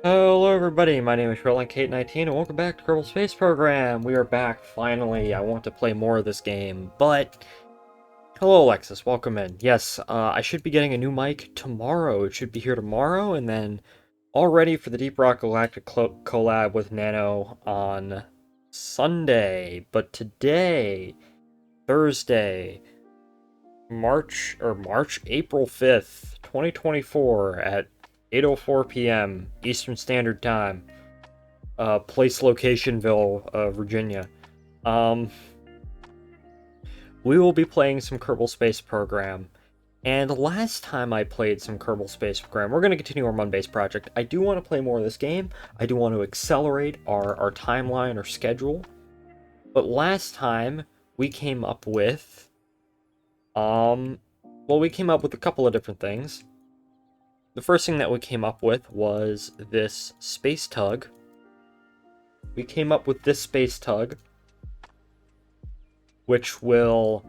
Hello everybody, my name is Kate19 and welcome back to Kerbal Space Program. We are back, finally. I want to play more of this game, but... Hello Alexis, welcome in. Yes, I should be getting a new mic tomorrow. It should be here tomorrow, and then all ready for the Deep Rock Galactic collab with Nano on Sunday. But today, Thursday, April 5th, 2024 at 8:04 p.m. Eastern Standard Time. Place locationville, Virginia. Um, we will be playing some Kerbal Space Program. And last time I played some Kerbal Space Program, we're going to continue our Mun-based project. I do want to play more of this game. I do want to accelerate our timeline or schedule. But last time, we came up with... we came up with a couple of different things. The first thing that we came up with was this space tug. We came up with this space tug, which will,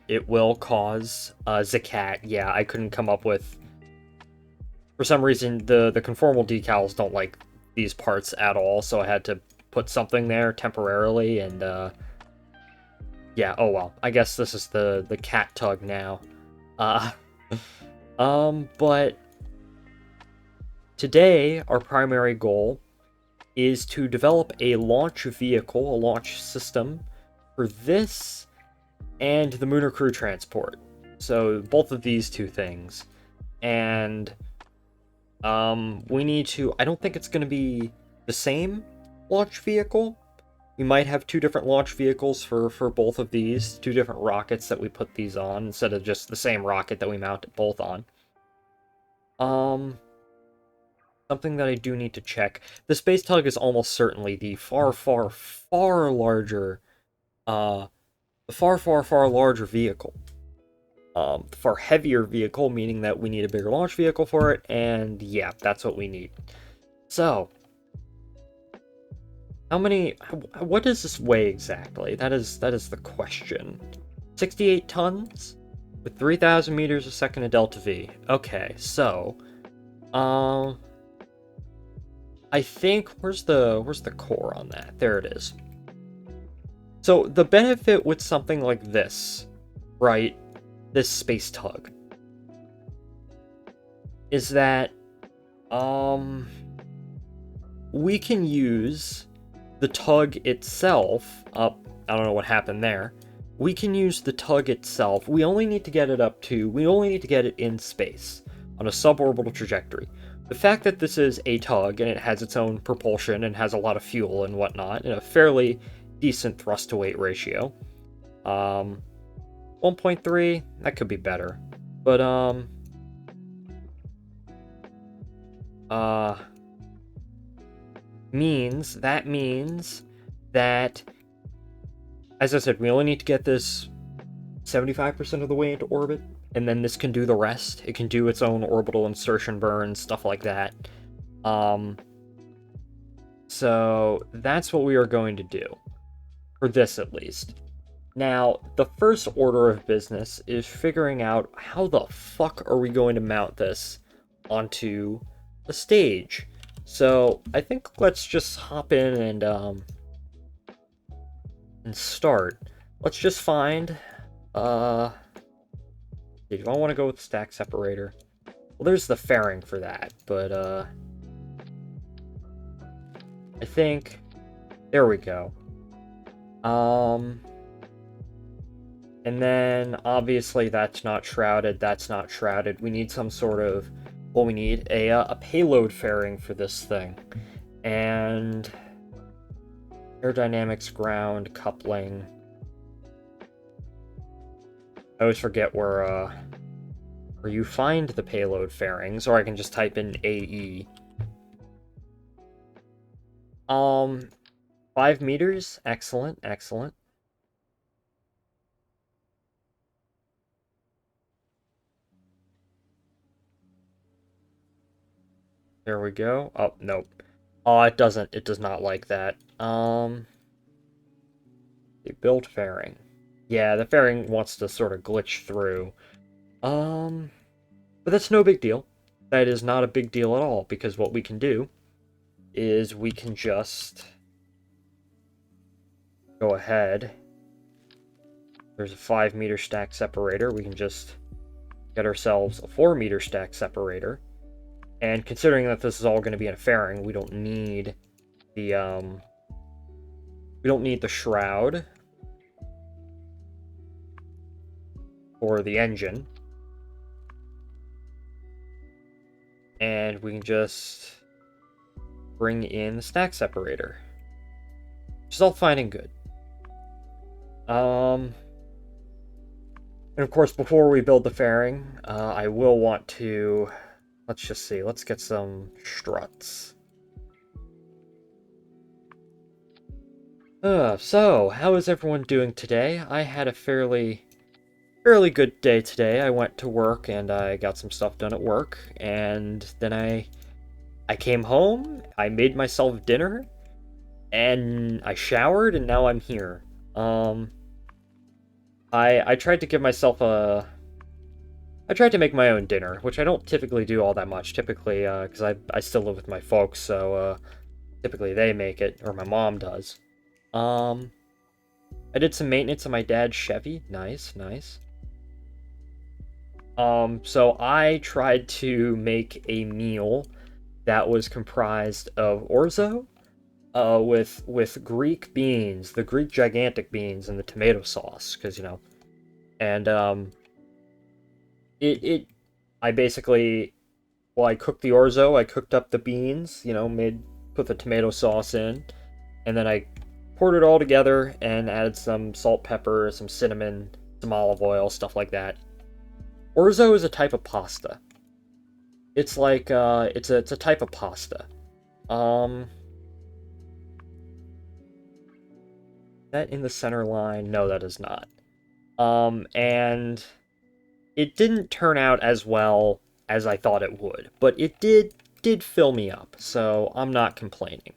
it will cause Zakat. Yeah, I couldn't come up with... For some reason, the conformal decals don't like these parts at all, so I had to put something there temporarily, and, yeah, oh well. I guess this is the cat tug now. But today, our primary goal is to develop a launch vehicle, a launch system, for this and the Lunar Crew Transport. So, both of these two things. And, we need to... I don't think it's going to be the same launch vehicle. We might have two different launch vehicles for both of these, two different rockets that we put these on, instead of just the same rocket that we mount it both on. Something that I do need to check. The Space Tug is almost certainly the far larger, far larger vehicle. Far heavier vehicle, meaning that we need a bigger launch vehicle for it, and yeah, that's what we need. So, what does this weigh exactly? That is the question. 68 tons? With 3,000 meters a second of delta V. Okay, so, I think, where's the core on that? There it is. So, the benefit with something like this, right, this space tug, is that, we can use the tug itself, I don't know what happened there. We can use the tug itself. We only need to get it in space, on a suborbital trajectory. The fact that this is a tug, and it has its own propulsion, and has a lot of fuel and whatnot, and a fairly decent thrust-to-weight ratio. 1.3, that could be better. But, means that, as I said, we only need to get this 75% of the way into orbit, and then this can do the rest. It can do its own orbital insertion burn, stuff like that. So that's what we are going to do, for this at least. Now, the first order of business is figuring out how the fuck are we going to mount this onto the stage. So I think let's just hop in and start. Let's just find, do I want to go with stack separator? Well, there's the fairing for that, but, I think, there we go. And then, obviously, that's not shrouded, We need some sort of, well, we need a payload fairing for this thing. And aerodynamics, ground, coupling. I always forget where you find the payload fairings, or I can just type in AE. 5 meters, excellent. There we go. Oh, nope. Oh, it does not like that. The build fairing. Yeah, the fairing wants to sort of glitch through. But that's no big deal. that is not a big deal at all, because what we can do is we can just go ahead. There's a 5-meter stack separator. We can just get ourselves a 4-meter stack separator. And considering that this is all going to be in a fairing, we don't need the shroud or the engine. And we can just bring in the stack separator, which is all fine and good. And of course, before we build the fairing, I will want to, let's just see, let's get some struts. So, how is everyone doing today? I had a fairly good day today. I went to work and I got some stuff done at work, and then I came home, I made myself dinner, and I showered, and now I'm here. I tried to give myself I tried to make my own dinner, which I don't typically do all that much, typically, because I still live with my folks, so, typically they make it, or my mom does. I did some maintenance on my dad's Chevy. Nice, nice. So I tried to make a meal that was comprised of orzo, with Greek beans, the Greek gigantic beans, and the tomato sauce, because, you know, and, I basically, well, I cooked the orzo, I cooked up the beans, you know, put the tomato sauce in, and then I poured it all together and added some salt, pepper, some cinnamon, some olive oil, stuff like that. Orzo is a type of pasta. It's like, it's a type of pasta. That in the center line? No, that is not. And it didn't turn out as well as I thought it would, but it did fill me up, so I'm not complaining.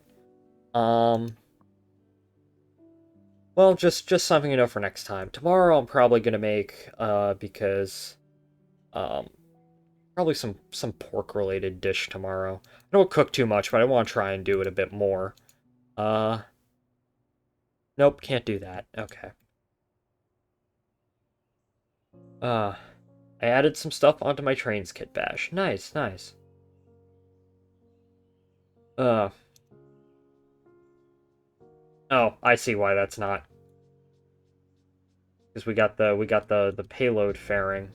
Well, just something to know for next time. Tomorrow I'm probably gonna make, because, probably some pork-related dish tomorrow. I don't cook too much, but I want to try and do it a bit more. Nope, can't do that. Okay. I added some stuff onto my trains kit bash. Nice, nice. Oh, I see why that's not. Because we got the payload fairing.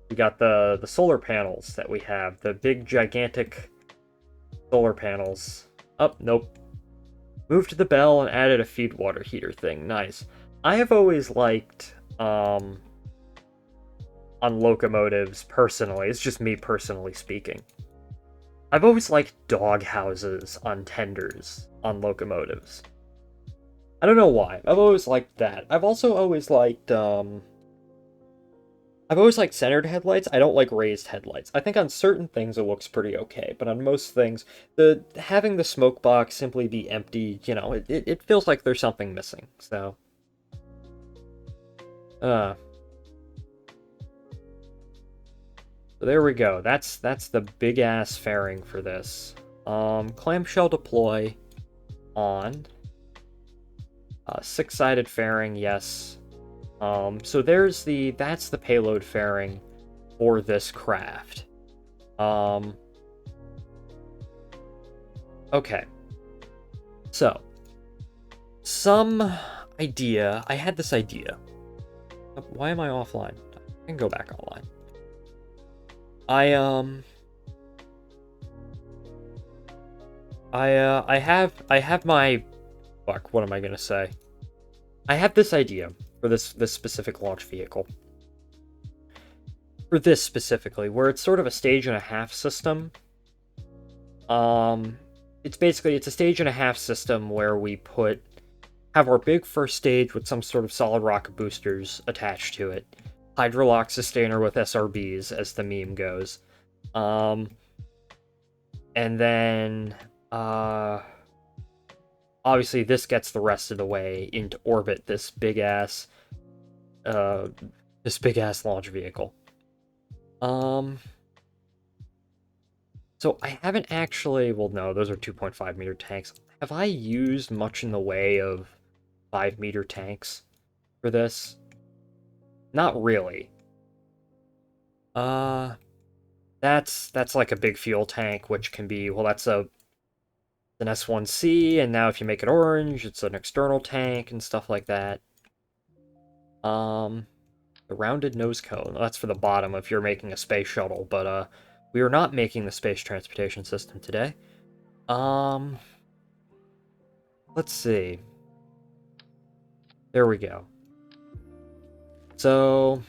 We got the solar panels that we have, the big gigantic solar panels. Oh, nope. Moved the bell and added a feed water heater thing. Nice. I have always liked, on locomotives, personally, it's just me personally speaking, I've always liked dog houses on tenders on locomotives. I don't know why. I've always liked that. I've also always liked, I've always liked centered headlights. I don't like raised headlights. I think on certain things it looks pretty okay, but on most things, having the smoke box simply be empty, you know, it feels like there's something missing. So, so there we go. That's the big ass fairing for this. Clamshell deploy on. 6-sided fairing, yes. So that's the payload fairing for this craft. Okay. So, some idea. I had this idea. Why am I offline? I can go back online. I have my... Fuck, what am I gonna say? I have this idea for this specific launch vehicle. For this specifically, where it's sort of a stage and a half system. It's a stage and a half system where we have our big first stage with some sort of solid rocket boosters attached to it. Hydrolock sustainer with SRBs, as the meme goes. And then, obviously this gets the rest of the way into orbit, this big-ass, This big-ass launch vehicle. So I haven't actually... Well, no, those are 2.5-meter tanks. Have I used much in the way of 5-meter tanks for this? Not really. That's like a big fuel tank, which can be... Well, that's an S1C, and now if you make it orange, it's an external tank and stuff like that. The rounded nose cone. That's for the bottom if you're making a space shuttle, but we are not making the space transportation system today. Let's see. There we go. So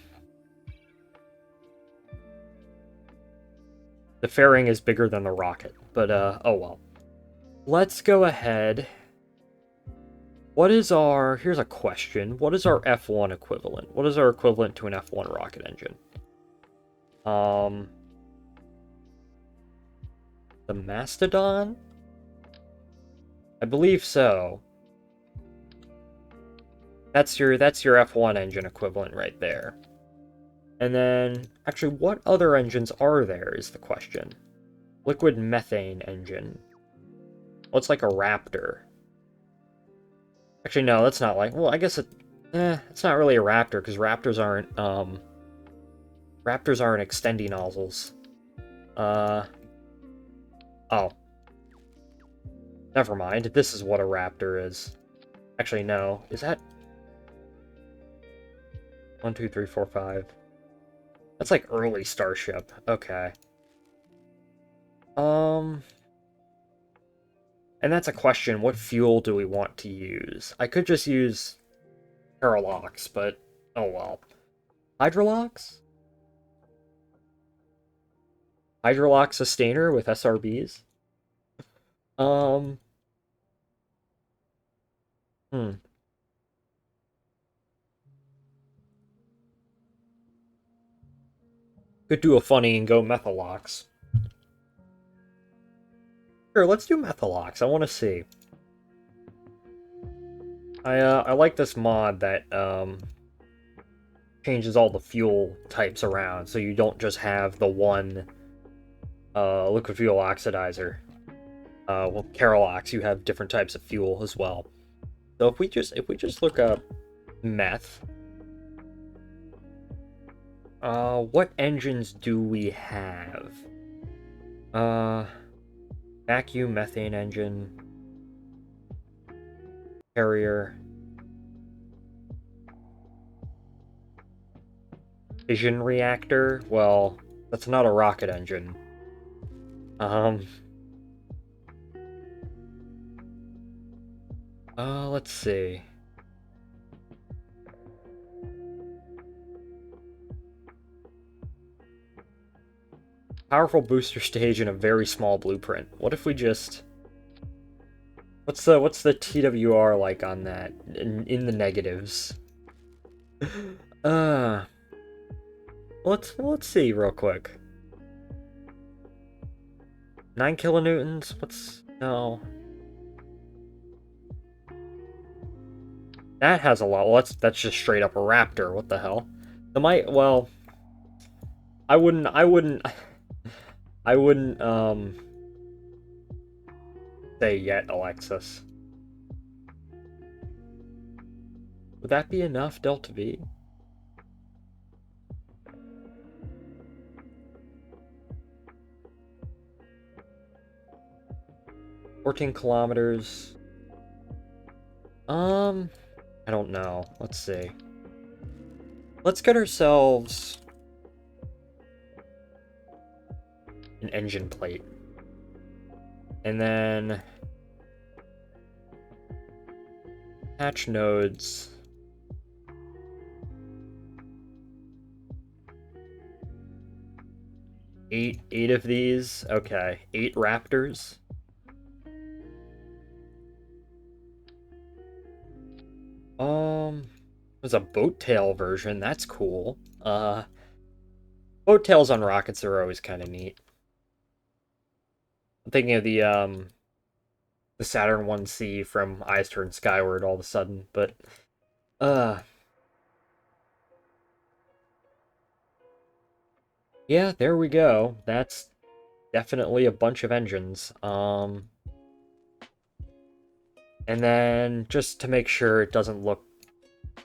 the fairing is bigger than the rocket, but oh well. Let's go ahead. What is our... Here's a question. What is our F1 equivalent? What is our equivalent to an F1 rocket engine? The Mastodon? I believe so. That's your F1 engine equivalent right there. And then, actually, what other engines are there is the question. Liquid methane engine. Well, it's like a Raptor. Actually, no, that's not like... Well, I guess it's not really a Raptor, because Raptors aren't extending nozzles. Oh. Never mind, this is what a Raptor is. Actually, no. Is that... 1, 2, 3, 4, 5. That's like early Starship. Okay. And that's a question. What fuel do we want to use? I could just use Paralox, but oh well. Hydrolox? Hydrolox sustainer with SRBs? Hmm. Could do a funny and go Methalox. Sure, let's do Methalox. I want to see. I like this mod that changes all the fuel types around, so you don't just have the one liquid fuel oxidizer. Well, Carolox, you have different types of fuel as well. So if we just look up meth, what engines do we have? Vacuum methane engine, carrier, fission reactor. Well, that's not a rocket engine. Let's see. Powerful booster stage in a very small blueprint. What if we just... What's the TWR like on that? In the negatives. Let's see real quick. 9 kilonewtons? What's... No. That has a lot. Well, that's just straight up a Raptor. What the hell? Well... I wouldn't, say yet, Alexis. Would that be enough, Delta V? "14 kilometers. I don't know. Let's see. Let's get ourselves an engine plate. And then hatch nodes. 8 of these. Okay, 8 Raptors. There's a boat tail version. That's cool. Boat tails on rockets are always kind of neat. I'm thinking of the Saturn 1C from Eyes Turn Skyward all of a sudden, but Yeah, there we go. That's definitely a bunch of engines. And then just to make sure it doesn't look,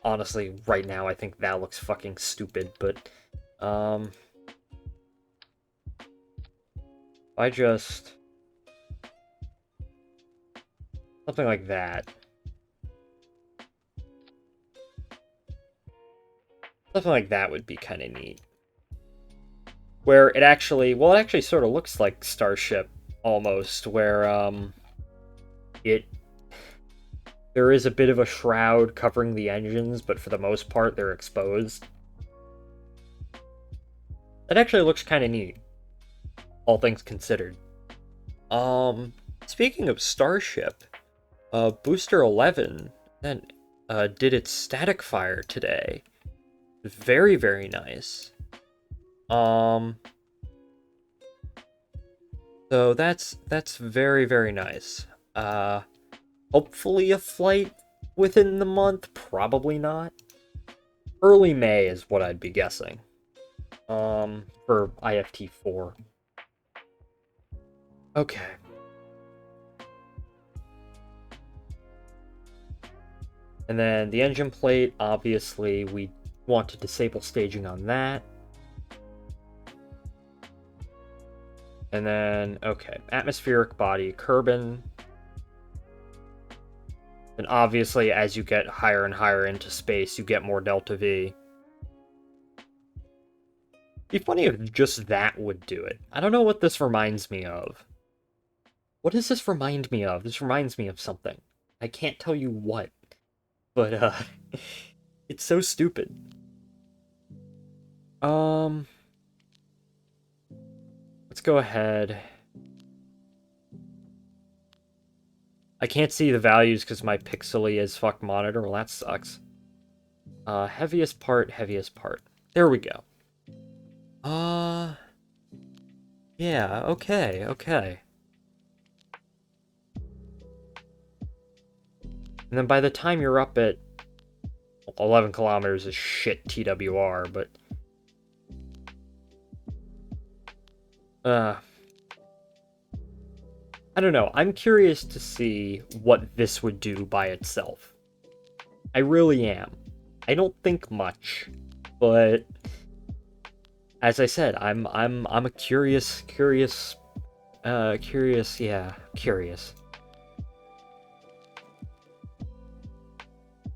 honestly, right now I think that looks fucking stupid, but I just something like that. Something like that would be kind of neat. Where it actually, well, it actually sort of looks like Starship almost, where it there is a bit of a shroud covering the engines, but for the most part they're exposed. That actually looks kind of neat, all things considered. Speaking of Starship, Booster 11 then did its static fire today. Very, very nice. So that's very, very nice. Hopefully a flight within the month, probably not. Early May is what I'd be guessing. For IFT4. Okay. And then the engine plate, obviously we want to disable staging on that. And then, okay, atmospheric body, Kerbin. And obviously, as you get higher and higher into space, you get more delta V. It'd be funny if just that would do it. I don't know what this reminds me of. What does this remind me of? This reminds me of something. I can't tell you what. But, it's so stupid. Let's go ahead. I can't see the values because my pixely as fuck monitor. Well, that sucks. Heaviest part, heaviest part. There we go. Yeah, okay, okay. And then by the time you're up at 11 kilometers is shit TWR, but I don't know. I'm curious to see what this would do by itself. I really am. I don't think much, but as I said, I'm a curious. Yeah, curious.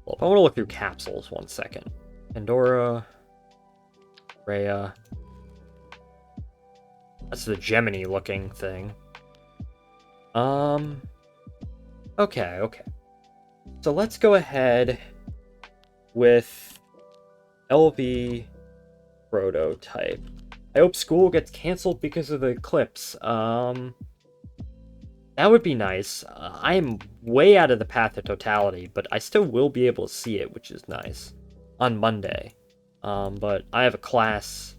Well, I want to look through capsules 1 second. Pandora, Rhea. That's the Gemini looking thing. Okay. So let's go ahead with LV prototype. I hope school gets canceled because of the eclipse. That would be nice. I'm way out of the path of totality, but I still will be able to see it, which is nice. On Monday. But I have a class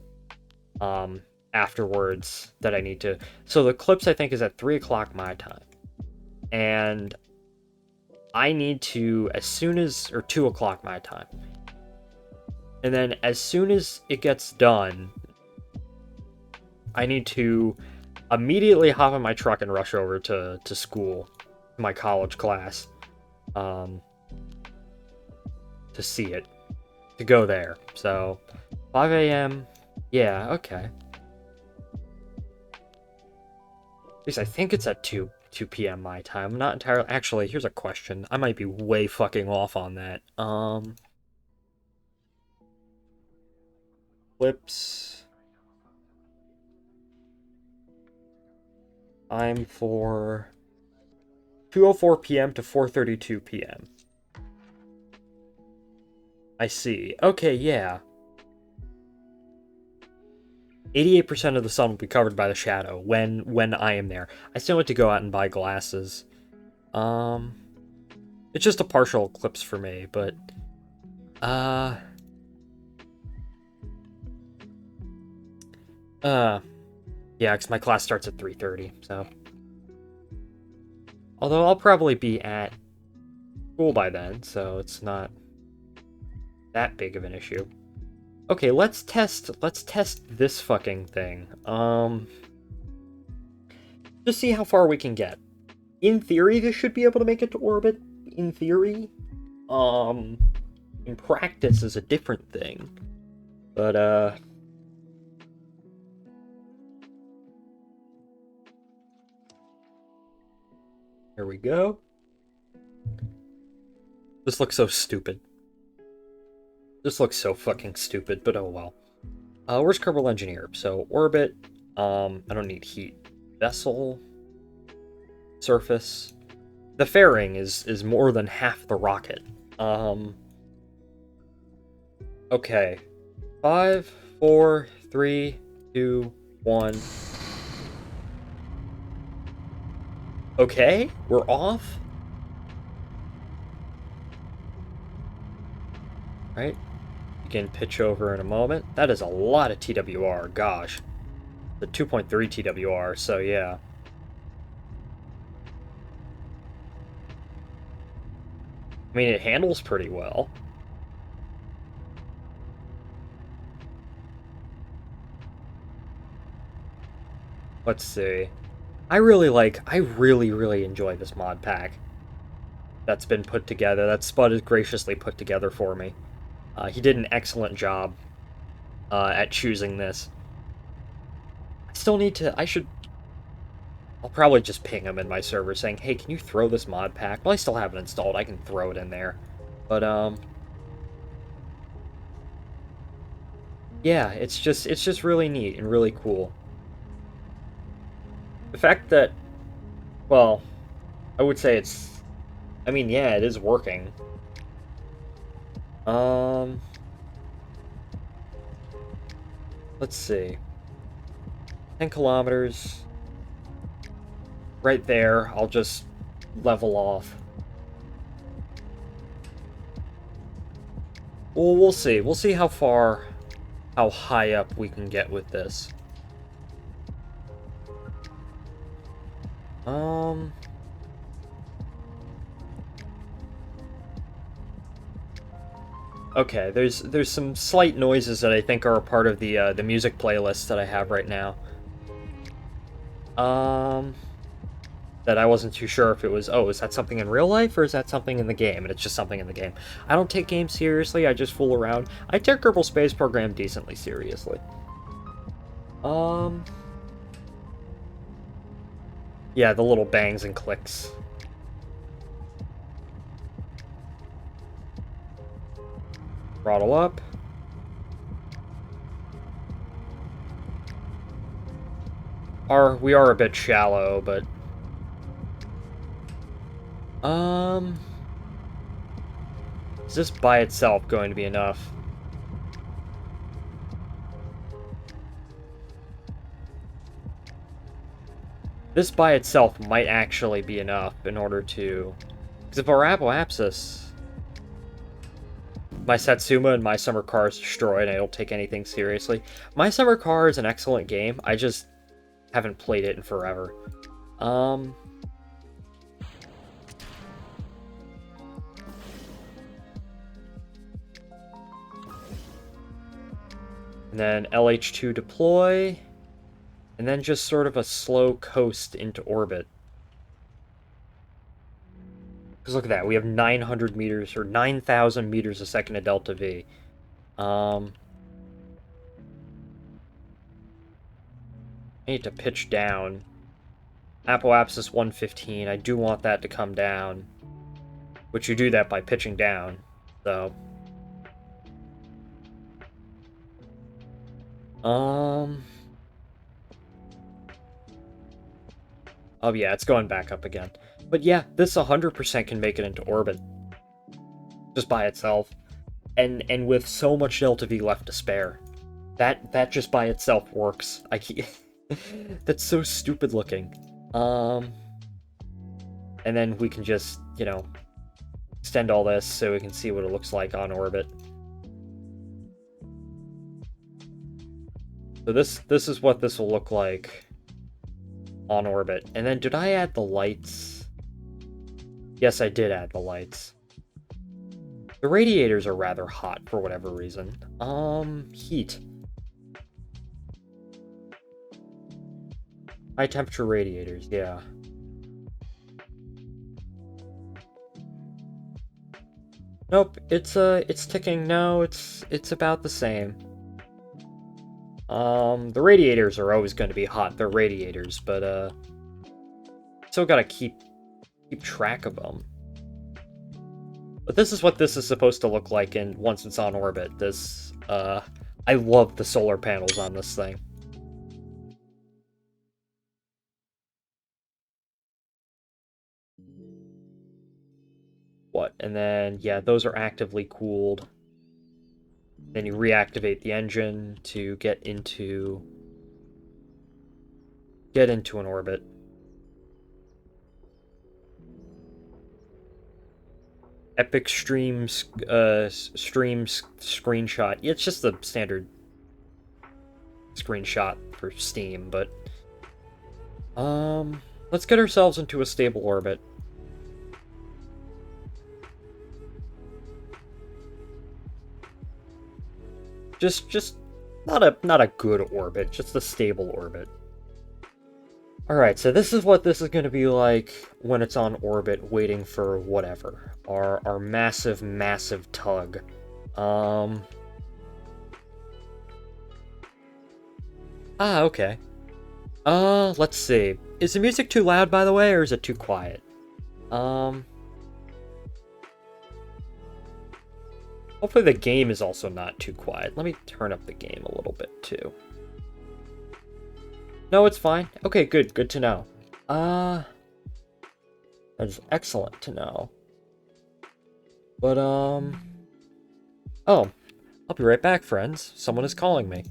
afterwards that I need to... So the eclipse, I think, is at 3 o'clock my time. And I need to, as soon as... Or 2 o'clock my time. And then as soon as it gets done, I need to immediately hop in my truck and rush over to school, my college class, to see it, to go there. So, 5 a.m., yeah, okay. At least I think it's at 2 p.m. my time. I'm not entirely... Actually, here's a question. I might be way fucking off on that. Clips... I'm for 2:04 p.m. to 4:32 p.m. I see. Okay, yeah. 88% of the sun will be covered by the shadow when I am there. I still need to go out and buy glasses. It's just a partial eclipse for me, but yeah, because my class starts at 3:30, so... Although I'll probably be at school by then, so it's not that big of an issue. Okay, let's test this fucking thing. Just see how far we can get. In theory, this should be able to make it to orbit. In theory. In practice is a different thing. But, here we go. This looks so stupid. This looks so fucking stupid, but oh well. Where's Kerbal Engineer? So, orbit. I don't need heat. Vessel. Surface. The fairing is more than half the rocket. Okay. 5, 4, 3, 2, 1. Okay, we're off. Right? Begin pitch over in a moment. That is a lot of TWR, gosh. The 2.3 TWR, so yeah. I mean, it handles pretty well. Let's see. I really enjoy this mod pack that's been put together, that Spud has graciously put together for me. He did an excellent job at choosing this. I still need to, I'll probably just ping him in my server saying, hey, can you throw this mod pack? Well, I still have it installed, I can throw it in there. But, yeah, it's just really neat and really cool. The fact that, well, I would say I mean, yeah, it is working. Let's see. 10 kilometers. Right there, I'll just level off. Well, we'll see. We'll see how high up we can get with this. Okay, there's some slight noises that I think are a part of the music playlist that I have right now. That I wasn't too sure if it was, oh, is that something in real life or is that something in the game? And it's just something in the game. I don't take games seriously, I just fool around. I take Kerbal Space Program decently seriously. Yeah, the little bangs and clicks. Throttle up. We are a bit shallow, but... Is this by itself going to be enough? This by itself might actually be enough in order to... Because if our Apoapsis... My Satsuma and My Summer Car is destroyed, and I don't take anything seriously. My Summer Car is an excellent game, I just haven't played it in forever. And then LH2 deploy, and then just sort of a slow coast into orbit. Because look at that, we have 900 meters, or 9,000 meters a second of delta V. I need to pitch down. Apoapsis 115, I do want that to come down. Which you do that by pitching down, so... Oh yeah, it's going back up again. But yeah, this 100% can make it into orbit. Just by itself. And with so much delta V left to spare. That just by itself works. That's so stupid looking. And then we can just, you know, extend all this so we can see what it looks like on orbit. So this is what this will look like on orbit. And then did I add the lights? Yes, I did add the lights. The radiators are rather hot for whatever reason. Heat. High temperature radiators, yeah. Nope, it's ticking. No, it's about the same. The radiators are always going to be hot. They're radiators, but still gotta keep track of them. But this is what this is supposed to look like once it's on orbit. I love the solar panels on this thing. What? And then, yeah, those are actively cooled. Then you reactivate the engine to get into an orbit. Epic streams screenshot. Yeah, it's just the standard screenshot for Steam, but let's get ourselves into a stable orbit. Just not a good orbit, just a stable orbit. Alright, so this is what this is going to be like when it's on orbit waiting for whatever. Our massive, massive tug. Okay. Let's see. Is the music too loud, by the way, or is it too quiet? Hopefully the game is also not too quiet. Let me turn up the game a little bit, too. No, it's fine. Okay, good. Good to know. That is excellent to know. But, oh. I'll be right back, friends. Someone is calling me.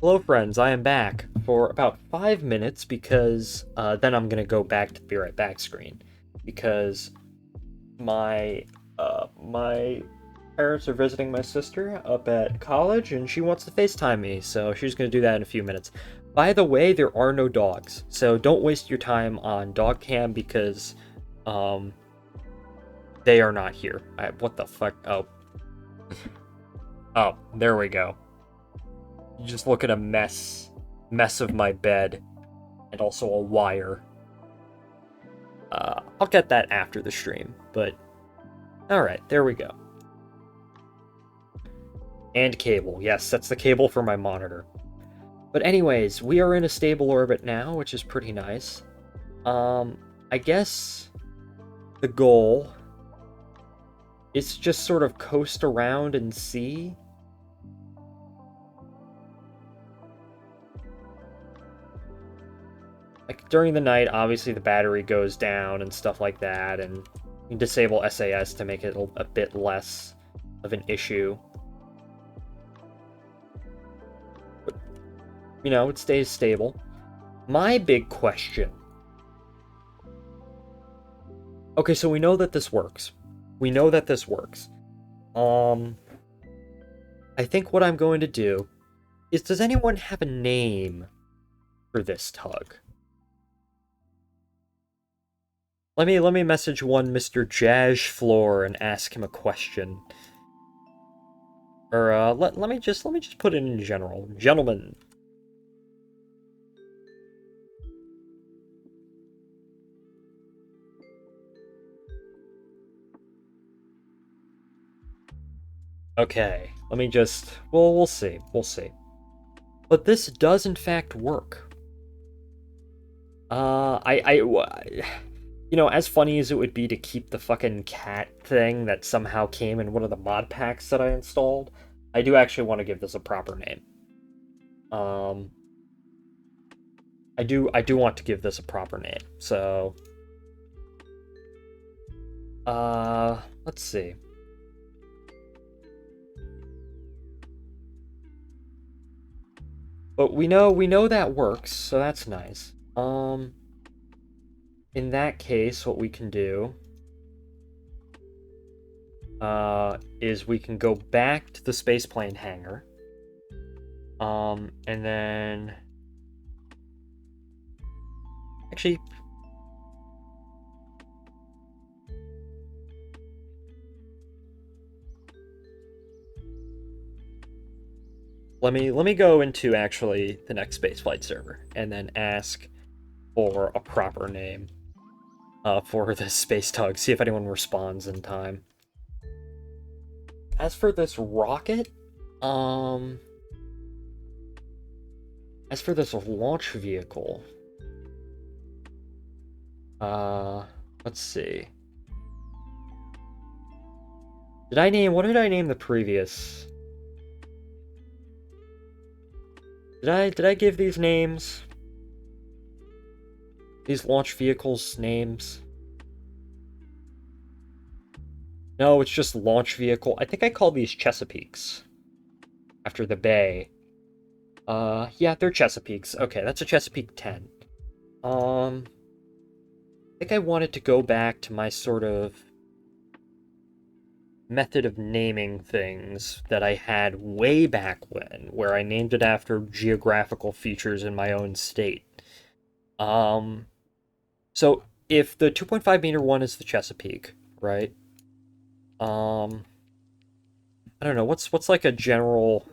Hello, friends. I am back for about 5 minutes because then I'm gonna go back to the Be Right Back screen because my parents are visiting my sister up at college and she wants to FaceTime me, so she's gonna do that in a few minutes. By the way, there are no dogs, so don't waste your time on dog cam because they are not here. What the fuck? Oh, there we go. You just look at a mess of my bed, and also a wire. I'll get that after the stream, but alright, there we go. And cable, yes, that's the cable for my monitor. But anyways, we are in a stable orbit now, which is pretty nice. I guess the goal is to just sort of coast around and see. Like, during the night, obviously the battery goes down and stuff like that, and you disable SAS to make it a bit less of an issue. But, you know, it stays stable. My big question... Okay, so we know that this works. We know that this works. I think what I'm going to do is, does anyone have a name for this tug. Let me message one Mr. Jazz Floor and ask him a question. Or let me just put it in general. Gentlemen. Okay, let me just... Well, we'll see. We'll see. But this does, in fact, work. You know, as funny as it would be to keep the fucking cat thing that somehow came in one of the mod packs that I installed, I do actually want to give this a proper name. I do want to give this a proper name, so... let's see. But we know that works, so that's nice. In that case, what we can do is we can go back to the spaceplane hangar. And then actually let me go into actually the next spaceflight server and then ask for a proper name for this space tug. See if anyone responds in time. As for this rocket, as for this launch vehicle, let's see. What did I name the previous? Did I give these names? These launch vehicles names? No, it's just launch vehicle. I think I called these Chesapeakes. After the bay. Yeah, they're Chesapeakes. Okay, that's a Chesapeake 10. I think I wanted to go back to my sort of method of naming things that I had way back when, where I named it after geographical features in my own state. So if the 2.5 meter one is the Chesapeake, right? I don't know, what's like a general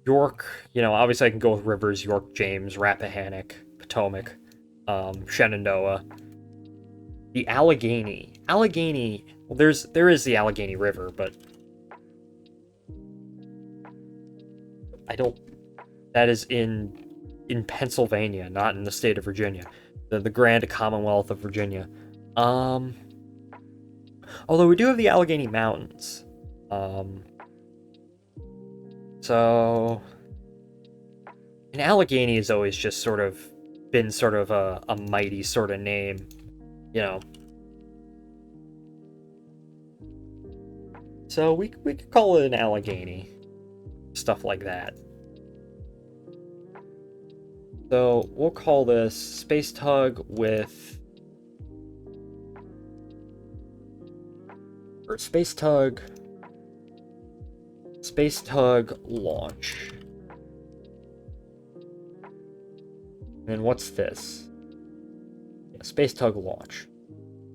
York, you know, obviously I can go with Rivers, York, James, Rappahannock, Potomac, Shenandoah. The Allegheny. Allegheny, well, there is the Allegheny River, but I don't, that is in Pennsylvania, not in the state of Virginia. The Grand Commonwealth of Virginia. Although we do have the Allegheny Mountains. So... And Allegheny has always just sort of been sort of a mighty sort of name, you know. So we could call it an Allegheny. Stuff like that. So we'll call this Space Tug with... Or Space Tug launch. And then what's this? Yeah, Space Tug launch.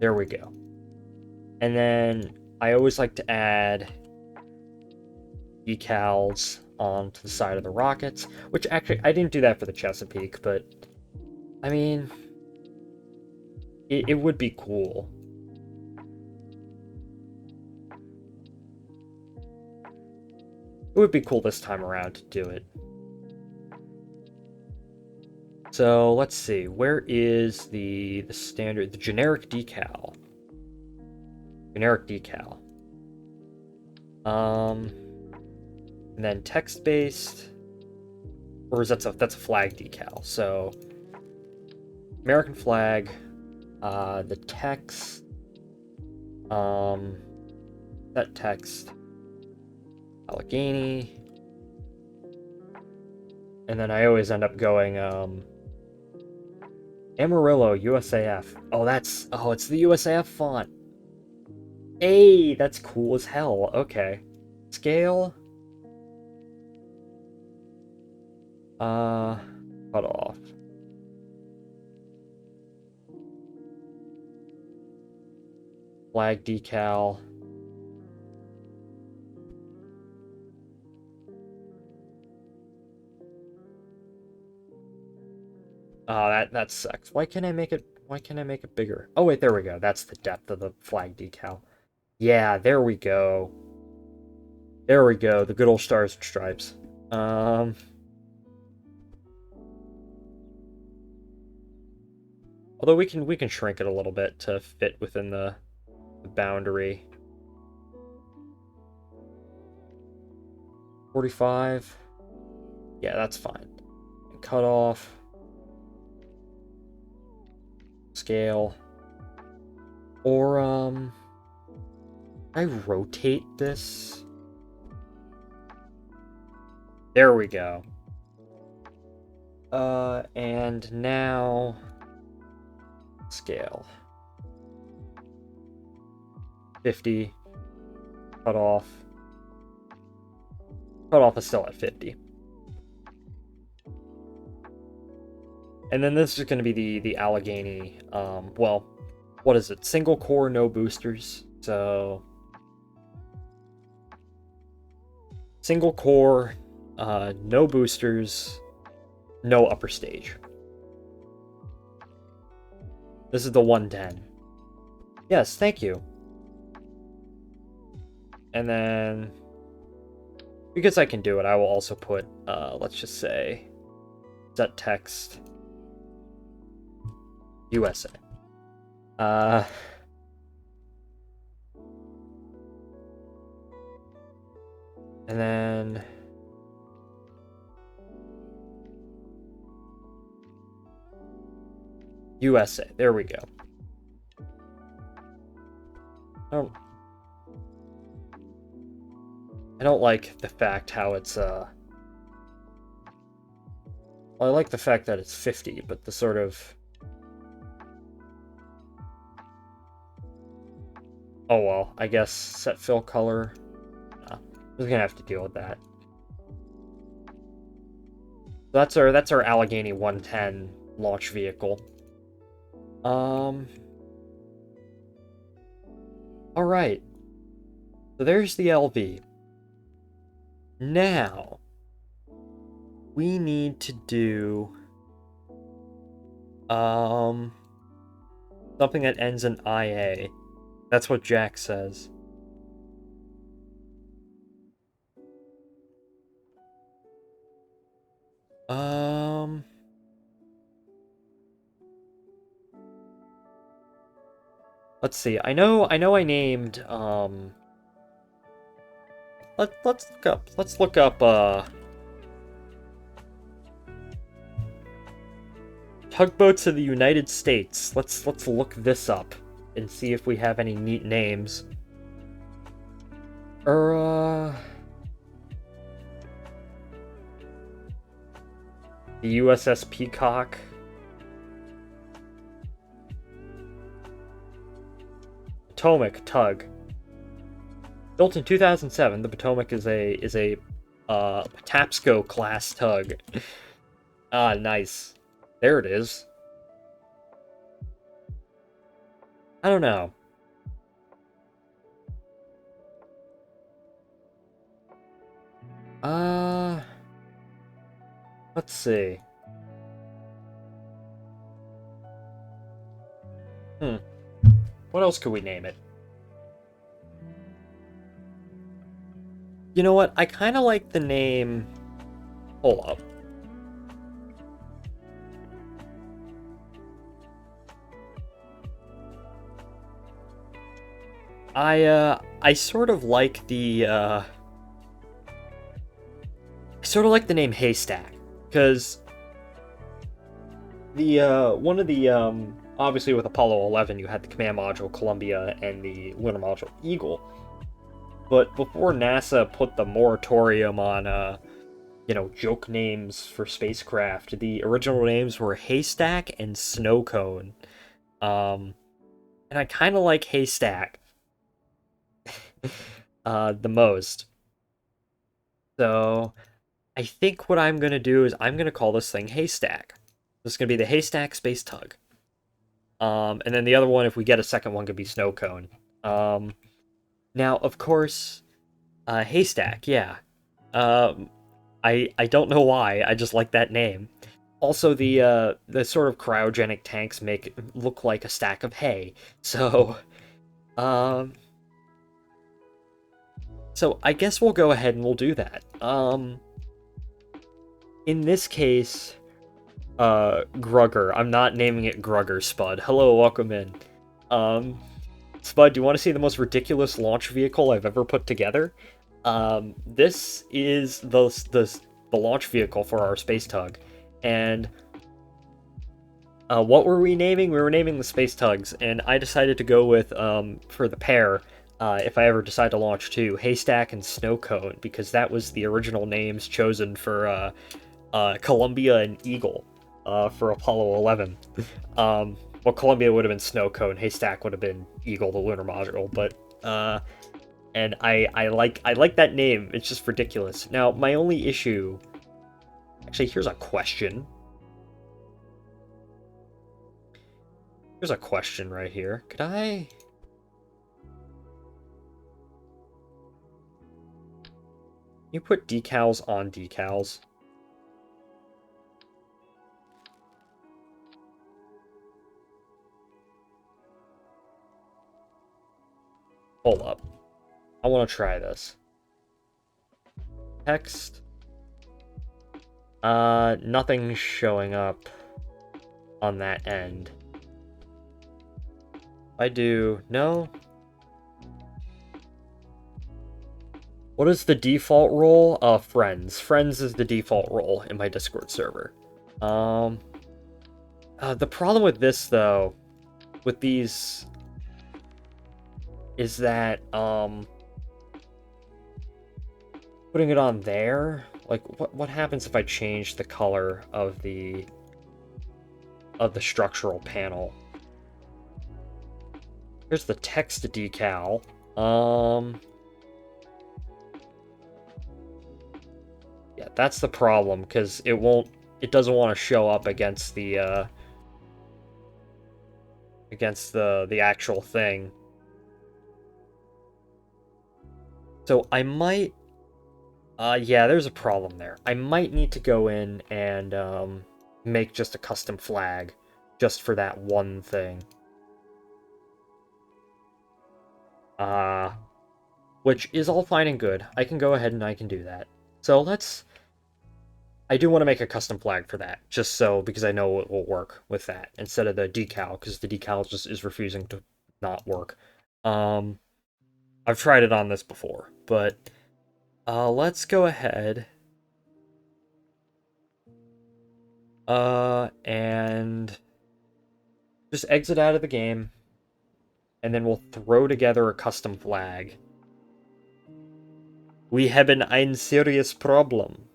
There we go. And then I always like to add decals onto the side of the rockets, which actually I didn't do that for the Chesapeake, but I mean, it would be cool. It would be cool this time around to do it. So let's see, where is the standard, the generic decal? Generic decal. And then text-based, or is that's a flag decal? So American flag, the text, that text, Allegheny, and then I always end up going Amarillo USAF. Oh, it's the USAF font. Hey, that's cool as hell. Okay, scale. Cut off. Flag decal. That sucks. Why can't I make it bigger? Oh wait, there we go. That's the depth of the flag decal. Yeah, there we go. There we go. The good old stars and stripes. Although we can shrink it a little bit to fit within the boundary. 45. Yeah, that's fine. Cut off. Scale. Or, I rotate this. There we go. And now scale. 50. Cut off. Cut off is still at 50. And then this is going to be the Allegheny, well, what is it? Single core, no boosters. So, single core, no boosters, no upper stage. This is the 110. Yes, thank you. And then, because I can do it, I will also put, let's just say, set text USA. And then USA. There we go. I don't like the fact how it's well, I like the fact that it's 50, but the sort of oh well, I guess set fill color. We're gonna have to deal with that. That's our Allegheny 110 launch vehicle. All right. So there's the LV. Now we need to do something that ends in IA. That's what Jack says. Let's see. I know I named let's look up tugboats of the United States. Let's look this up and see if we have any neat names. The USS Peacock. Potomac tug. Built in 2007, the Potomac is a Patapsco class tug. Ah, nice. There it is. I don't know. Let's see. What else could we name it? You know what? I kind of like the name... Hold up. I sort of like the, I sort of like the name Haystack, because the, one of the, obviously with Apollo 11 you had the Command Module Columbia and the Lunar Module Eagle, but before NASA put the moratorium on, you know, joke names for spacecraft, the original names were Haystack and Snowcone, and I kind of like Haystack the most. So I think what I'm gonna do is I'm gonna call this thing Haystack. This is gonna be the Haystack Space Tug. And then the other one, if we get a second one, could be Snow Cone. Now, of course, Haystack, yeah. I don't know why. I just like that name. Also, the sort of cryogenic tanks make it look like a stack of hay. So, um, so I guess we'll go ahead and we'll do that. In this case, Grugger. I'm not naming it Grugger, Spud. Hello, welcome in. Spud, do you want to see the most ridiculous launch vehicle I've ever put together? This is the launch vehicle for our space tug, and what were we naming? We were naming the space tugs, and I decided to go with for the pair. If I ever decide to launch two, Haystack and Snow Cone, because that was the original names chosen for Columbia and Eagle for Apollo 11. Well, Columbia would have been Snow Cone, Haystack would have been Eagle, the lunar module, but and I like that name. It's just ridiculous. Now, my only issue, actually, here's a question. Here's a question right here. Could I? You put decals on decals. Hold up. I want to try this. Text. Nothing's showing up on that end. I do. No. What is the default role? Friends. Friends is the default role in my Discord server. The problem with this, though, with these, is that, putting it on there, like, what happens if I change the color of the structural panel? Here's the text decal. Yeah, that's the problem, because it doesn't want to show up against the actual thing. So I might, yeah, there's a problem there. I might need to go in and make just a custom flag just for that one thing. Which is all fine and good. I can go ahead and I can do that. So I do want to make a custom flag for that, just so, because I know it will work with that, instead of the decal, because the decal just is refusing to not work. I've tried it on this before, but let's go ahead and just exit out of the game, and then we'll throw together a custom flag. We haben ein serious problem.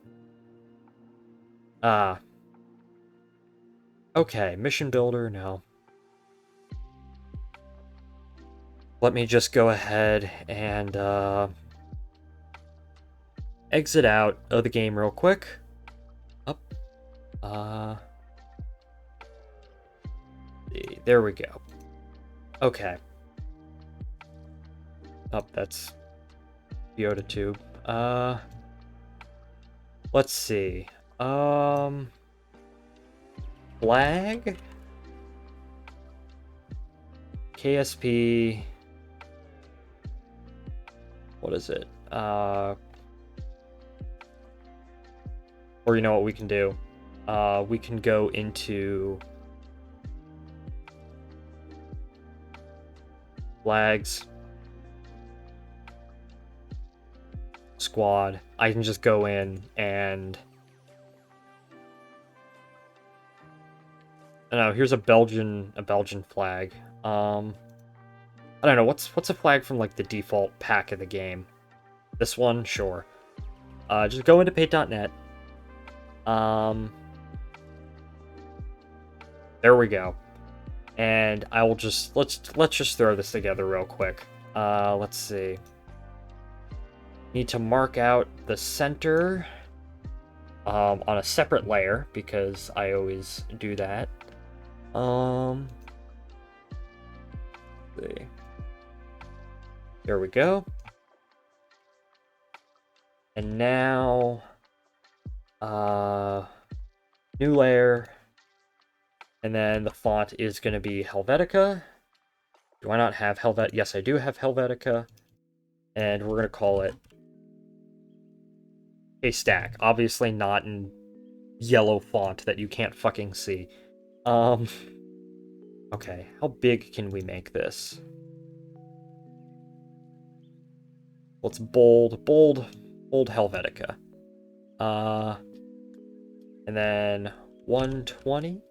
Okay, mission builder, no. Let me just go ahead and exit out of the game real quick. Up. There we go. Okay. Oh, that's VOD tube. Let's see. Flag? KSP. What is it? Or you know what we can do? We can go into flags, squad. I can just go in and I don't know, here's a Belgian flag. I don't know, what's a flag from like the default pack of the game? This one, sure. Just go into paint.net. There we go. And I will just let's just throw this together real quick. Let's see. Need to mark out the center. on a separate layer, because I always do that. Let's see. There we go. And now, new layer, and then the font is going to be Helvetica. Do I not have Helvetica? Yes, I do have Helvetica, and we're going to call it Haystack. Obviously not in yellow font that you can't fucking see. Okay, how big can we make this? Let's bold Helvetica. And then 120?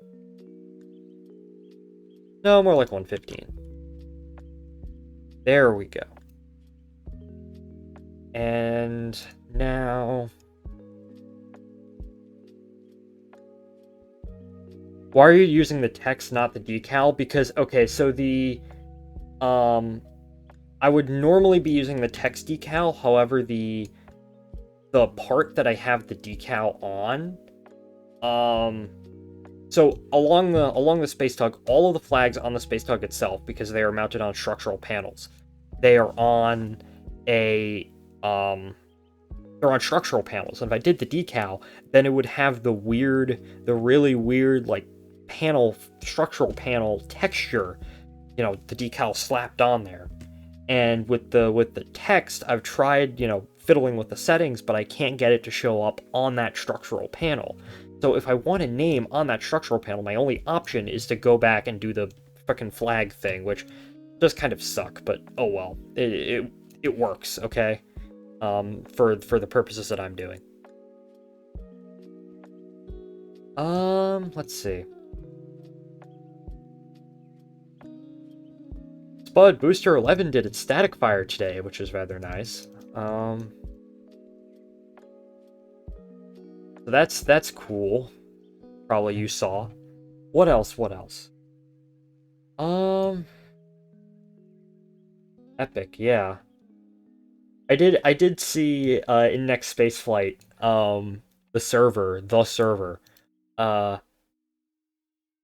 No, more like 115. There we go. And now... Why are you using the text, not the decal? Because, okay, so the... I would normally be using the text decal, however, the part that I have the decal on, so along the space tug, all of the flags on the space tug itself, because they are mounted on structural panels, they are on they're on structural panels. And if I did the decal, then it would have the really weird, like, structural panel texture, the decal slapped on there. And with the text, I've tried, fiddling with the settings, but I can't get it to show up on that structural panel. So if I want a name on that structural panel, my only option is to go back and do the fucking flag thing, which does kind of suck, but oh well. It works, okay? For the purposes that I'm doing. Let's see. Spud Booster 11 did its static fire today, which is rather nice. So that's cool. Probably you saw. What else? Epic, yeah. I did see in next spaceflight, the server.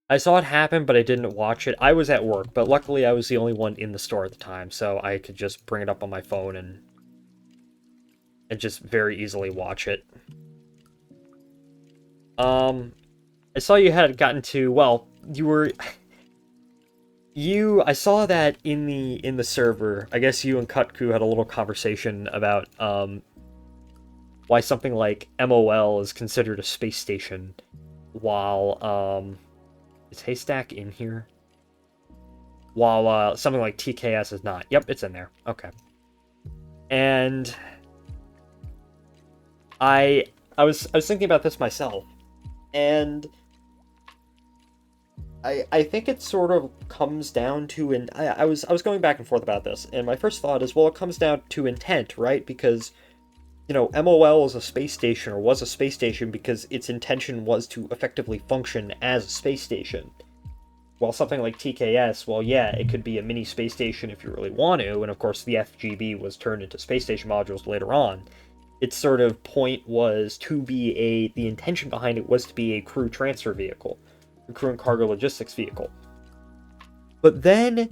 I saw it happen, but I didn't watch it. I was at work, but luckily I was the only one in the store at the time, so I could just bring it up on my phone and just very easily watch it. I saw you had gotten to, well, I saw that in the server. I guess you and Kutku had a little conversation about why something like MOL is considered a space station, while is Haystack in here? While something like TKS is not. Yep, it's in there. Okay. And I was thinking about this myself, and I think it sort of comes down to, and I was going back and forth about this, and my first thought is, well, it comes down to intent, right? Because MOL is a space station, or was a space station, because its intention was to effectively function as a space station. While something like TKS, well, yeah, it could be a mini space station if you really want to, and of course the FGB was turned into space station modules later on. Its sort of point was to be the intention behind it was to be a crew transfer vehicle, a crew and cargo logistics vehicle. But then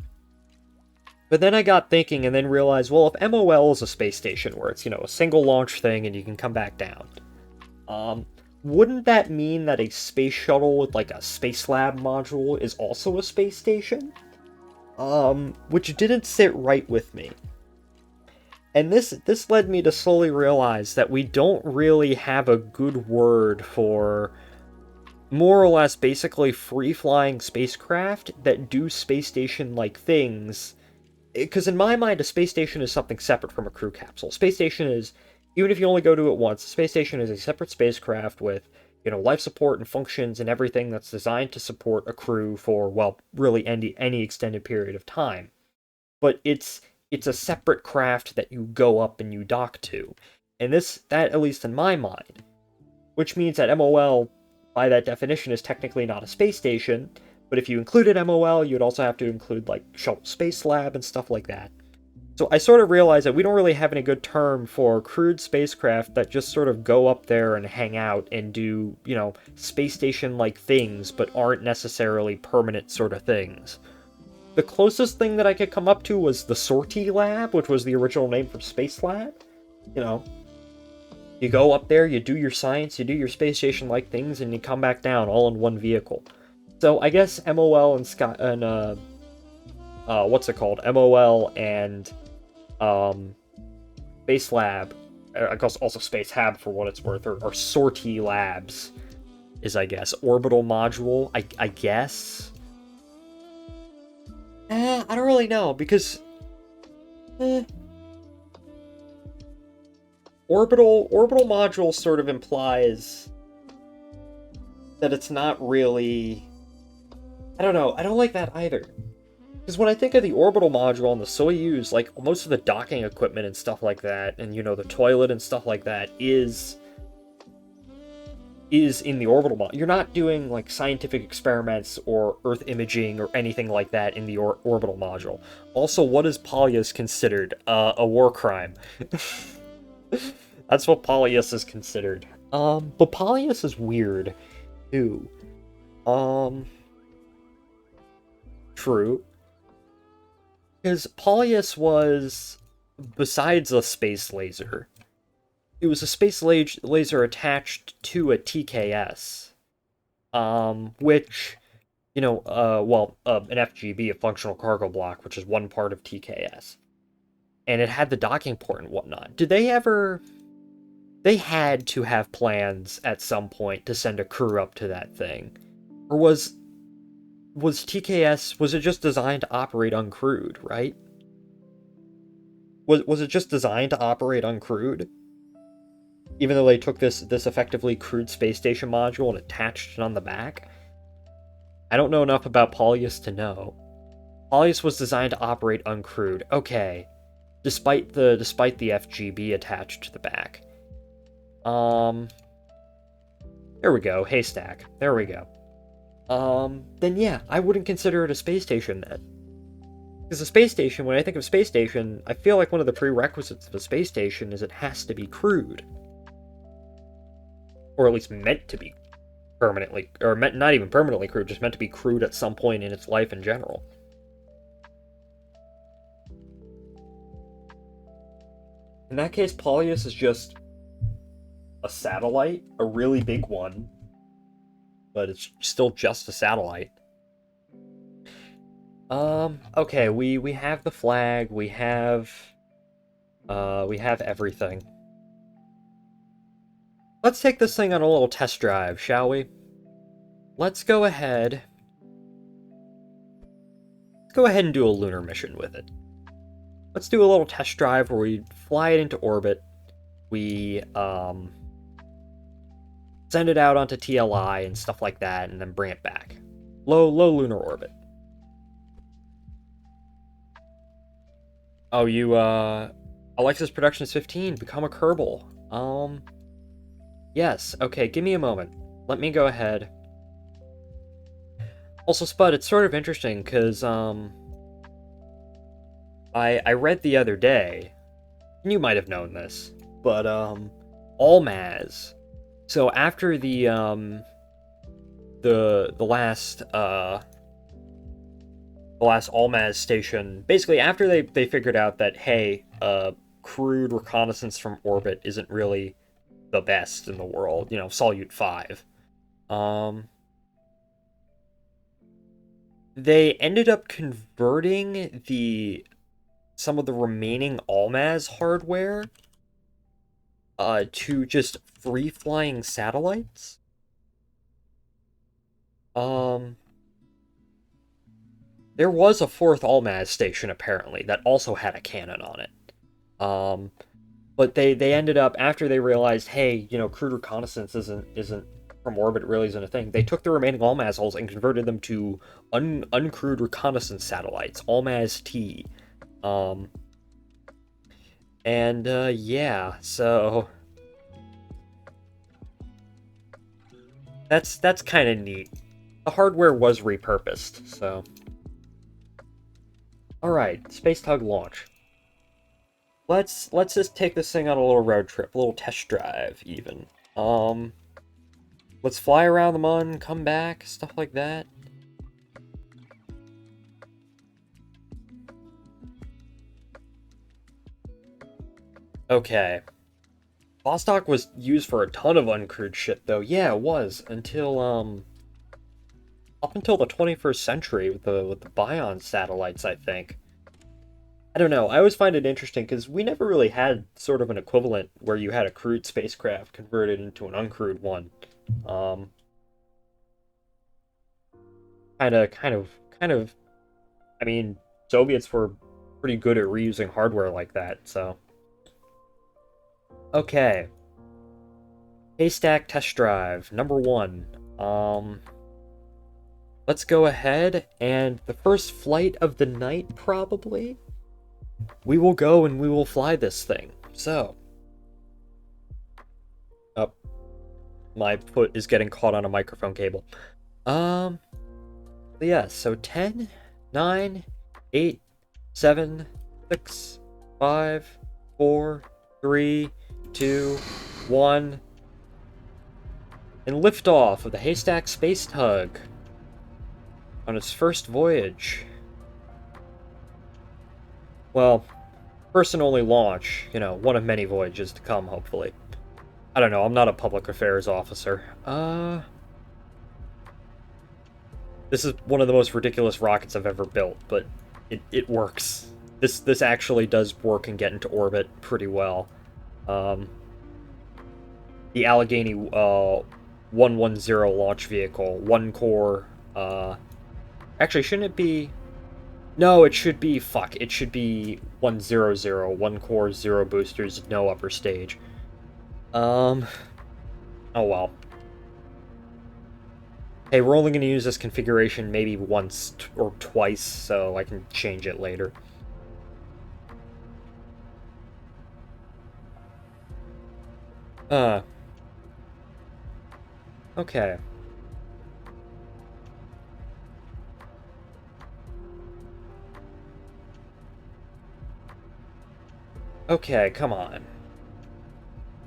I got thinking and then realized, well, if MOL is a space station where it's, a single launch thing and you can come back down, wouldn't that mean that a space shuttle with, like, a space lab module is also a space station? Which didn't sit right with me. And this led me to slowly realize that we don't really have a good word for more or less basically free-flying spacecraft that do space station-like things. Because in my mind, a space station is something separate from a crew capsule. Space station is, even if you only go to it once, a space station is a separate spacecraft with, life support and functions and everything that's designed to support a crew for, well, really any extended period of time. But it's a separate craft that you go up and you dock to. And that, at least in my mind, which means that MOL, by that definition, is technically not a space station, but if you included MOL, you'd also have to include, like, Shuttle Space Lab and stuff like that. So I sort of realized that we don't really have any good term for crewed spacecraft that just sort of go up there and hang out and do, you know, space station-like things, but aren't necessarily permanent sort of things. The closest thing that I could come up to was the Sortie Lab, which was the original name for Space Lab. You know, you go up there, you do your science, you do your space station-like things, and you come back down all in one vehicle. So I guess MOL and what's it called? MOL and Space Lab, I guess also Space Hab for what it's worth, or Sortie Labs is, I guess, orbital module, I guess. I don't really know, because orbital module sort of implies that it's not really, I don't know, I don't like that either. Because when I think of the orbital module on the Soyuz, like, most of the docking equipment and stuff like that, and, you know, the toilet and stuff like that, is in the orbital module. You're not doing, like, scientific experiments or Earth imaging or anything like that in the orbital module. Also, what is Polyus considered? A war crime. That's what Polyus is considered. But Polyus is weird, too. True. Because Polyus was, besides a space laser, it was a space laser attached to a TKS, which, you know, an FGB, a functional cargo block, which is one part of TKS. And it had the docking port and whatnot. Did they ever... They had to have plans at some point to send a crew up to that thing. Or was TKS, was it just designed to operate uncrewed, right? Was it just designed to operate uncrewed? Even though they took this effectively crewed space station module and attached it on the back? I don't know enough about Polyus to know. Polyus was designed to operate uncrewed. Okay. Despite the FGB attached to the back. There we go. Haystack. There we go. Then yeah, I wouldn't consider it a space station then. Because a space station, when I think of space station, I feel like one of the prerequisites of a space station is it has to be crewed. Or at least meant to be permanently, or not even permanently crewed, just meant to be crewed at some point in its life in general. In that case, Polyus is just a satellite, a really big one, but it's still just a satellite. Okay, we have the flag, we have everything. Let's take this thing on a little test drive, shall we? Let's go ahead and do a lunar mission with it. Let's do a little test drive where we fly it into orbit, we, send it out onto TLI and stuff like that, and then bring it back. Low lunar orbit. Oh, you, Alexis Productions 15, become a Kerbal. Yes, okay, give me a moment. Let me go ahead. Also, Spud, it's sort of interesting, because, I read the other day, and you might have known this, but, Almaz. So after the last Almaz station, basically after they figured out that, hey, crewed reconnaissance from orbit isn't really the best in the world, you know, Solute 5, they ended up converting some of the remaining Almaz hardware to just free-flying satellites. There was a fourth Almaz station, apparently, that also had a cannon on it. But they ended up, after they realized, hey, you know, crewed reconnaissance isn't from orbit, really isn't a thing, they took the remaining Almaz hulls and converted them to uncrewed reconnaissance satellites, Almaz-T. Yeah, so that's kind of neat. The hardware was repurposed, so. Alright, Space Tug launch. let's just take this thing on a little road trip, a little test drive, even. Let's fly around the Mun, come back, stuff like that. Okay. Vostok was used for a ton of uncrewed shit, though. Yeah, it was until up until the 21st century with the Bion satellites, I think. I don't know. I always find it interesting because we never really had sort of an equivalent where you had a crewed spacecraft converted into an uncrewed one. Um, kind of. I mean, Soviets were pretty good at reusing hardware like that. So, okay, Haystack test drive number one. Let's go ahead and the first flight of the night, probably. We will go and we will fly this thing. So, up, my foot is getting caught on a microphone cable. Yeah, so 10, 9, 8, 7, 6, 5, 4, 3, 2, 1, and liftoff of the Haystack Space Tug on its first voyage. Well, first and only launch, you know, one of many voyages to come, hopefully. I don't know, I'm not a public affairs officer. This is one of the most ridiculous rockets I've ever built, but it works. This actually does work and get into orbit pretty well. The Allegheny 110 launch vehicle, one core. Actually, shouldn't it be? No, it should be. Fuck, it should be 100, one core, zero boosters, no upper stage. Oh well. Hey, we're only going to use this configuration maybe once or twice, so I can change it later. Okay. Okay, come on.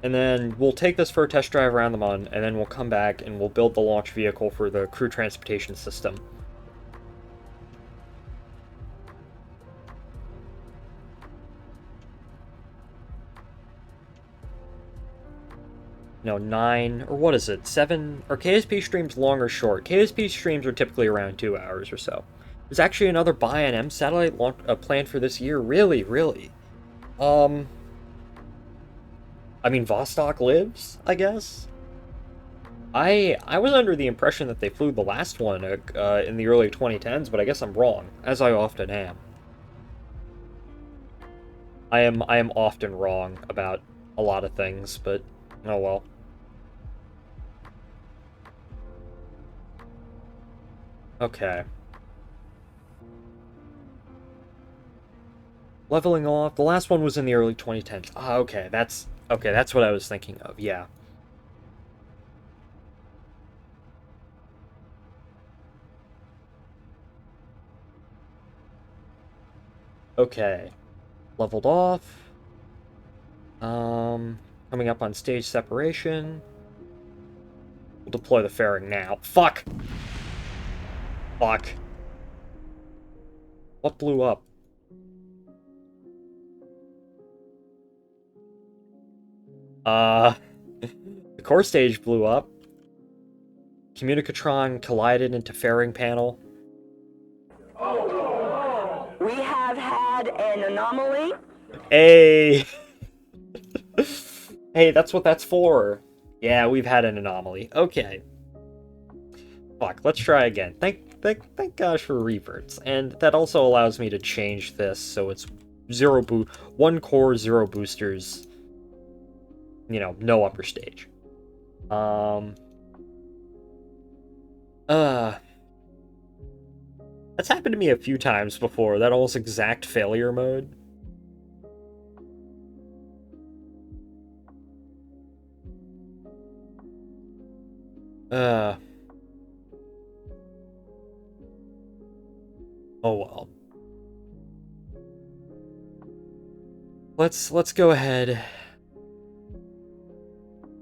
And then we'll take this for a test drive around the Mun, and then we'll come back and we'll build the launch vehicle for the crew transportation system. No, 9, or what is it, 7? Are KSP streams long or short? KSP streams are typically around 2 hours or so. There's actually another Bion satellite launch planned for this year. Really, really. I mean, Vostok lives, I guess? I was under the impression that they flew the last one in the early 2010s, but I guess I'm wrong, as I often am. I am often wrong about a lot of things, but oh well. Okay. Leveling off. The last one was in the early 2010s. Ah, okay, that's what I was thinking of. Yeah. Okay. Leveled off. Coming up on stage separation. We'll deploy the fairing now. Fuck! Fuck. What blew up? The core stage blew up. Communicatron collided into fairing panel. We have had an anomaly. Hey! Hey, that's what that's for. Yeah, we've had an anomaly. Okay. Fuck, let's try again. Thank gosh for reverts. And that also allows me to change this so it's one core, zero boosters. You know, no upper stage. That's happened to me a few times before, that almost exact failure mode. Oh well. let's go ahead.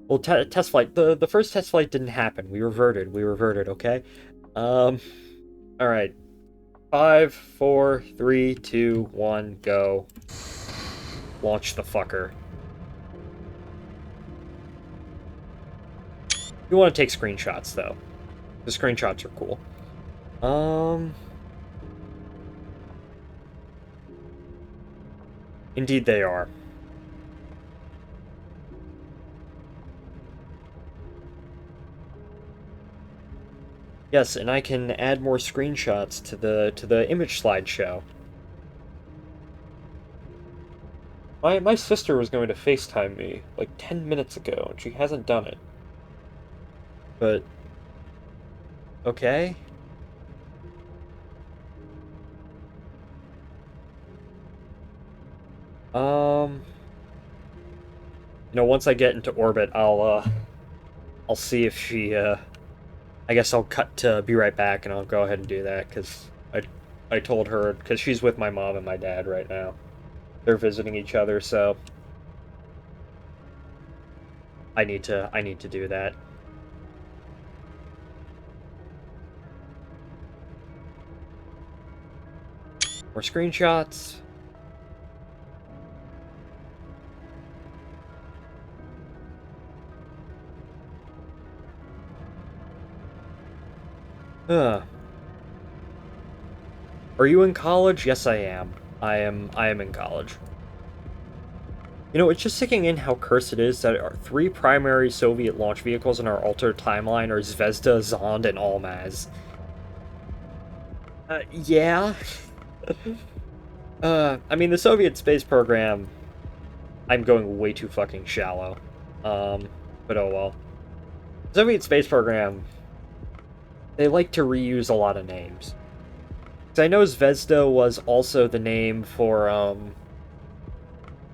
Well, test flight. The first test flight didn't happen. We reverted. Okay. All right. 5, 4, 3, 2, 1, go. Launch the fucker. You want to take screenshots though. The screenshots are cool. Indeed they are. Yes, and I can add more screenshots to the image slideshow. My sister was going to FaceTime me like 10 minutes ago, and she hasn't done it. But okay. Once I get into orbit, I'll see if she, I guess I'll cut to be right back, and I'll go ahead and do that, because I told her, because she's with my mom and my dad right now. They're visiting each other, so I need to do that. More screenshots. Are you in college? Yes, I am. I am in college. It's just sinking in how cursed it is that our 3 primary Soviet launch vehicles in our altered timeline are Zvezda, Zond, and Almaz. Yeah. I mean, the Soviet space program, I'm going way too fucking shallow. But oh well. The Soviet space program, they like to reuse a lot of names. Because I know Zvezda was also the name for, a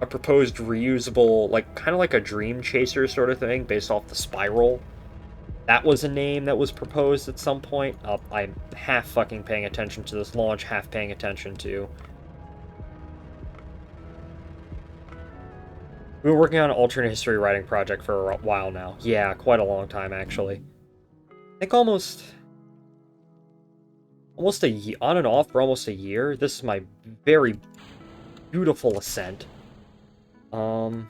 proposed reusable, kind of like a Dream Chaser sort of thing, based off the Spiral. That was a name that was proposed at some point. I'm half fucking paying attention to this launch, half paying attention to... We've been working on an alternate history writing project for a while now. Yeah, quite a long time, actually. I think almost a year, on and off for almost a year. This is my very beautiful ascent. Go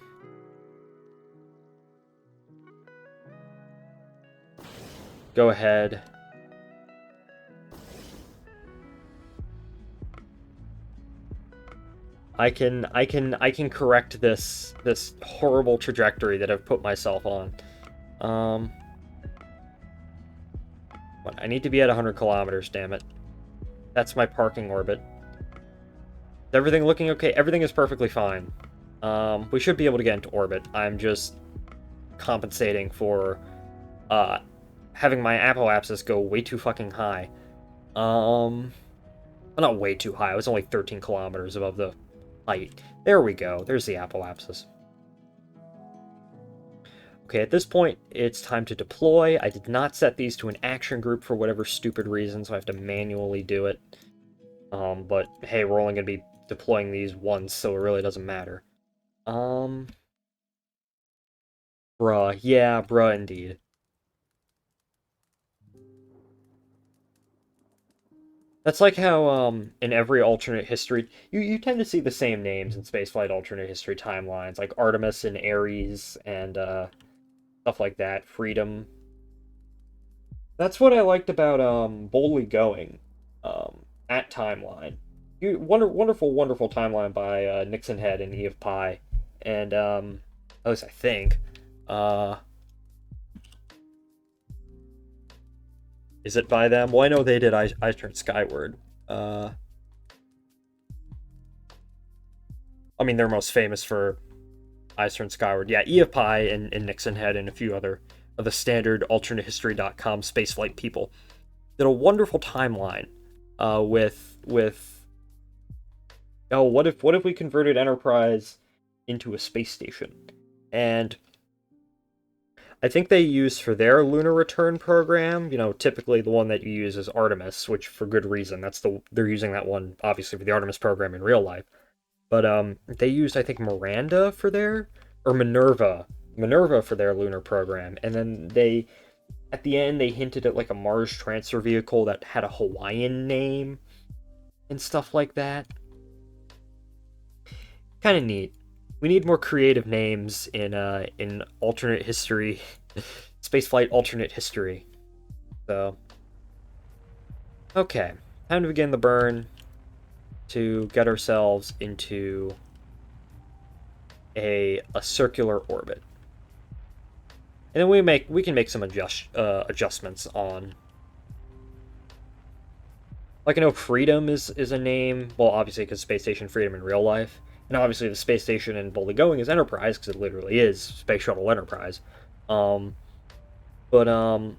ahead. I can correct this horrible trajectory that I've put myself on. What, I need to be at 100 kilometers, damn it. That's my parking orbit. Is everything looking okay? Everything is perfectly fine. We should be able to get into orbit. I'm just compensating for having my apoapsis go way too fucking high. Well, not way too high. I was only 13 kilometers above the height. There we go. There's the apoapsis. Okay, at this point, it's time to deploy. I did not set these to an action group for whatever stupid reason, so I have to manually do it. But hey, we're only going to be deploying these once, so it really doesn't matter. Bruh. Yeah, bruh, indeed. That's like how, in every alternate history, you tend to see the same names in spaceflight alternate history timelines, like Artemis and Ares, and, stuff like that, Freedom. That's what I liked about, Boldly Going, at Timeline. Wonderful timeline by, Nixon Head and E of Pi, and, at least I think, is it by them? Well, I know they did I Turn Skyward. I mean, they're most famous for Eyes Turn Skyward. Yeah, E of Pi and Nixon Head and a few other of the standard alternatehistory.com spaceflight people did a wonderful timeline with oh, what if we converted Enterprise into a space station? And I think they use for their lunar return program, typically the one that you use is Artemis, which for good reason. They're using that one obviously for the Artemis program in real life. but they used, I think, Miranda for their, or Minerva for their lunar program, and then they, at the end, they hinted at like a Mars transfer vehicle that had a Hawaiian name and stuff like that. Kind of neat. We need more creative names in alternate history, spaceflight alternate history. So, okay, time to begin the burn to get ourselves into a circular orbit, and then we can make some adjustments on. Like, I know Freedom is a name. Well, obviously because Space Station Freedom in real life, and obviously the space station in Boldly Going is Enterprise because it literally is Space Shuttle Enterprise. Um, but I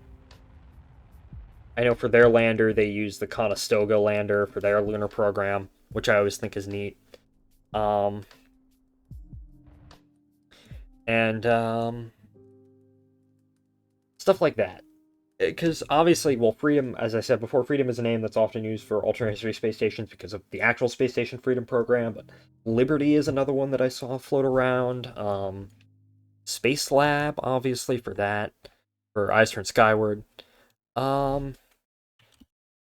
know for their lander they use the Conestoga lander for their lunar program, which I always think is neat. Um, and stuff like that. Because obviously, well, Freedom, as I said before, Freedom is a name that's often used for alternate history space stations because of the actual Space Station Freedom program. But Liberty is another one that I saw float around. Space Lab, obviously, for that, for Eyes Turn Skyward. Um,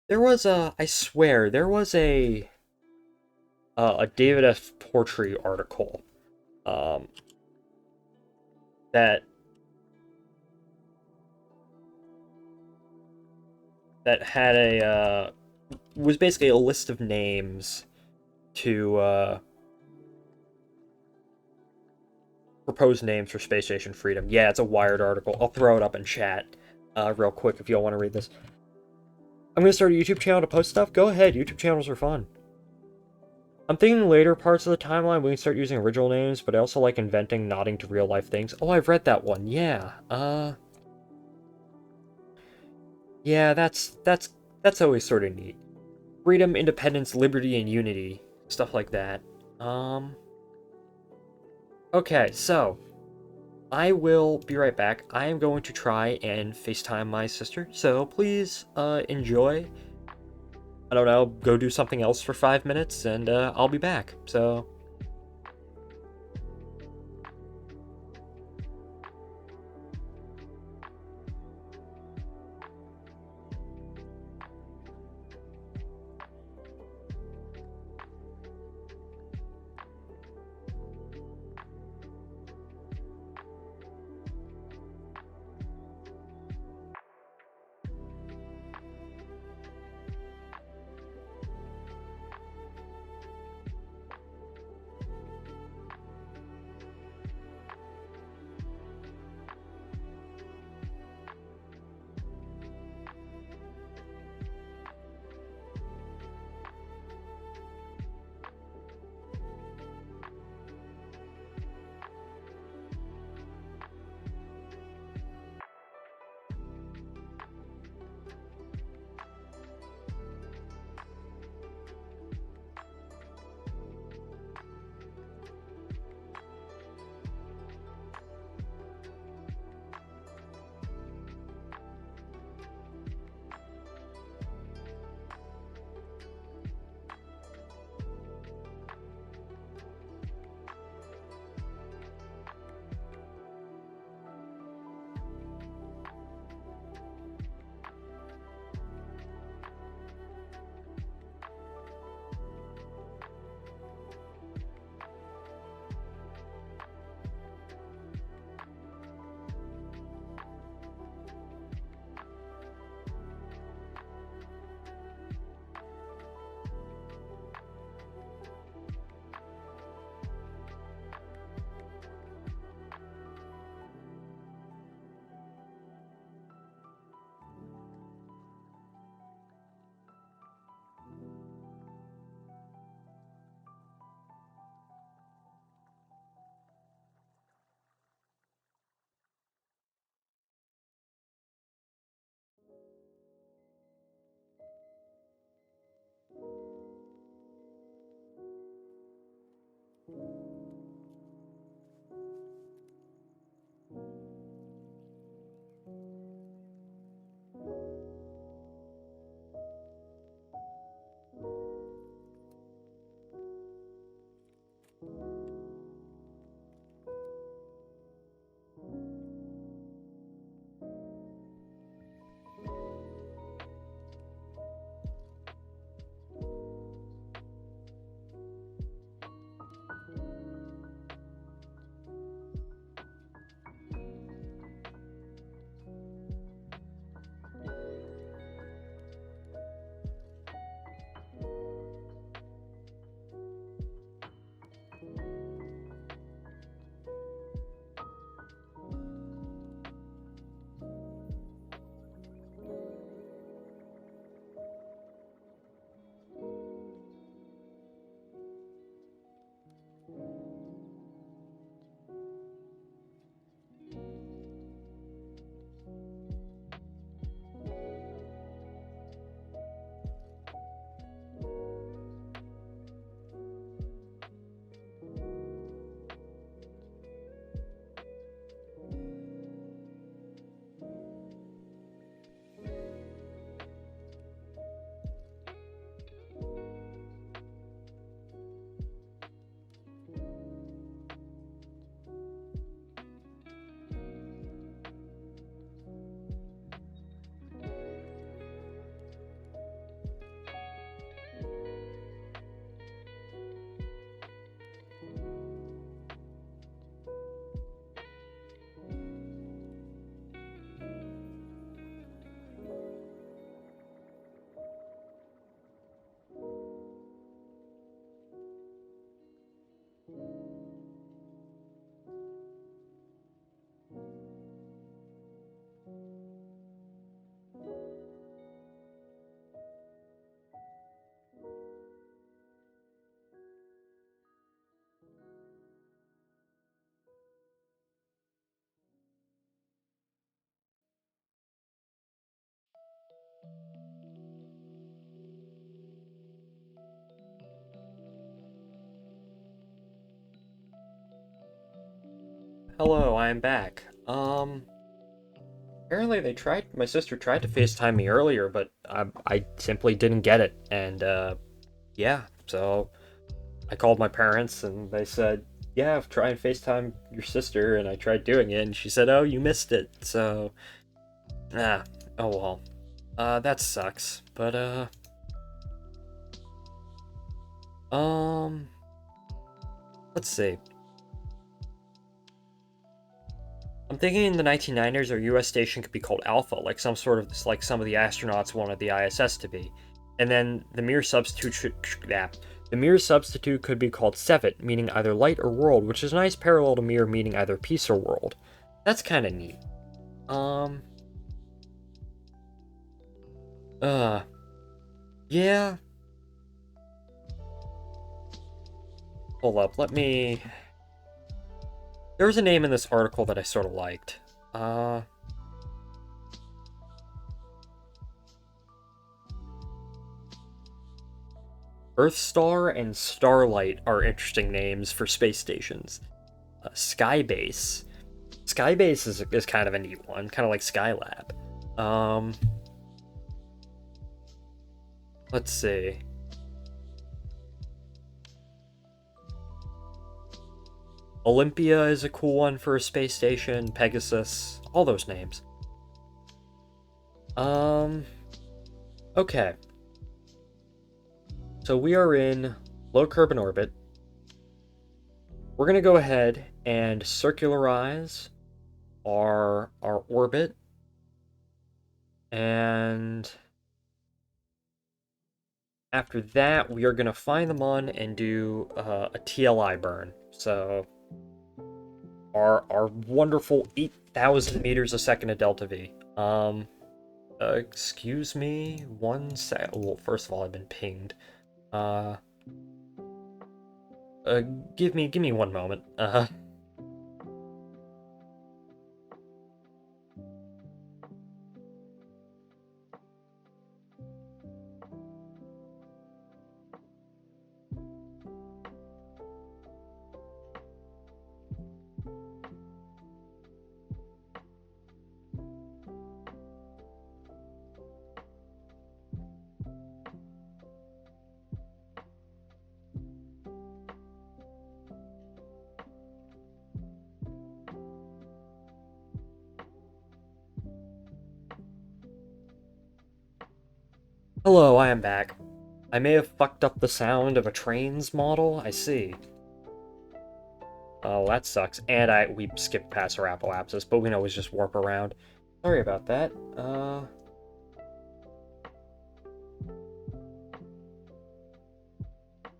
there was I swear, there was a David F. Portree article, um, that had was basically a list of names to proposed names for Space Station Freedom. Yeah, it's a Wired article. I'll throw it up in chat real quick if y'all want to read this. I'm going to start a YouTube channel to post stuff. Go ahead, YouTube channels are fun. I'm thinking later parts of the timeline we can start using original names, but I also like inventing, nodding to real life things. Oh, I've read that one. Yeah. Yeah, that's always sort of neat. Freedom, independence, liberty, and unity. Stuff like that. Okay, so I will be right back. I am going to try and FaceTime my sister, so please enjoy. I don't know, go do something else for 5 minutes, and I'll be back. So, hello, I am back. Apparently my sister tried to FaceTime me earlier, but I simply didn't get it, and, yeah, so I called my parents, and they said, yeah, try and FaceTime your sister, and I tried doing it, and she said, oh, you missed it, so, oh well. That sucks, but, let's see. I'm thinking in the 1990s our US station could be called Alpha, like some of the astronauts wanted the ISS to be. And then the mirror substitute could be called Sevet, meaning either light or world, which is a nice parallel to mirror meaning either peace or world. That's kind of neat. Yeah. Hold up, there was a name in this article that I sort of liked. Earthstar and Starlight are interesting names for space stations. Skybase. Skybase is kind of a neat one, kind of like Skylab. Let's see. Olympia is a cool one for a space station. Pegasus. All those names. Okay. So we are in low Kerbal orbit. We're going to go ahead and circularize our orbit. And after that, we are going to find the Mun and do a TLI burn. So our wonderful 8,000 meters a second of delta V. Excuse me, one sec. Well, first of all, I've been pinged. Give me one moment. Hello, I am back. I may have fucked up the sound of a train's model, I see. Oh, that sucks. And we skipped past our apoapsis, but we can always just warp around. Sorry about that.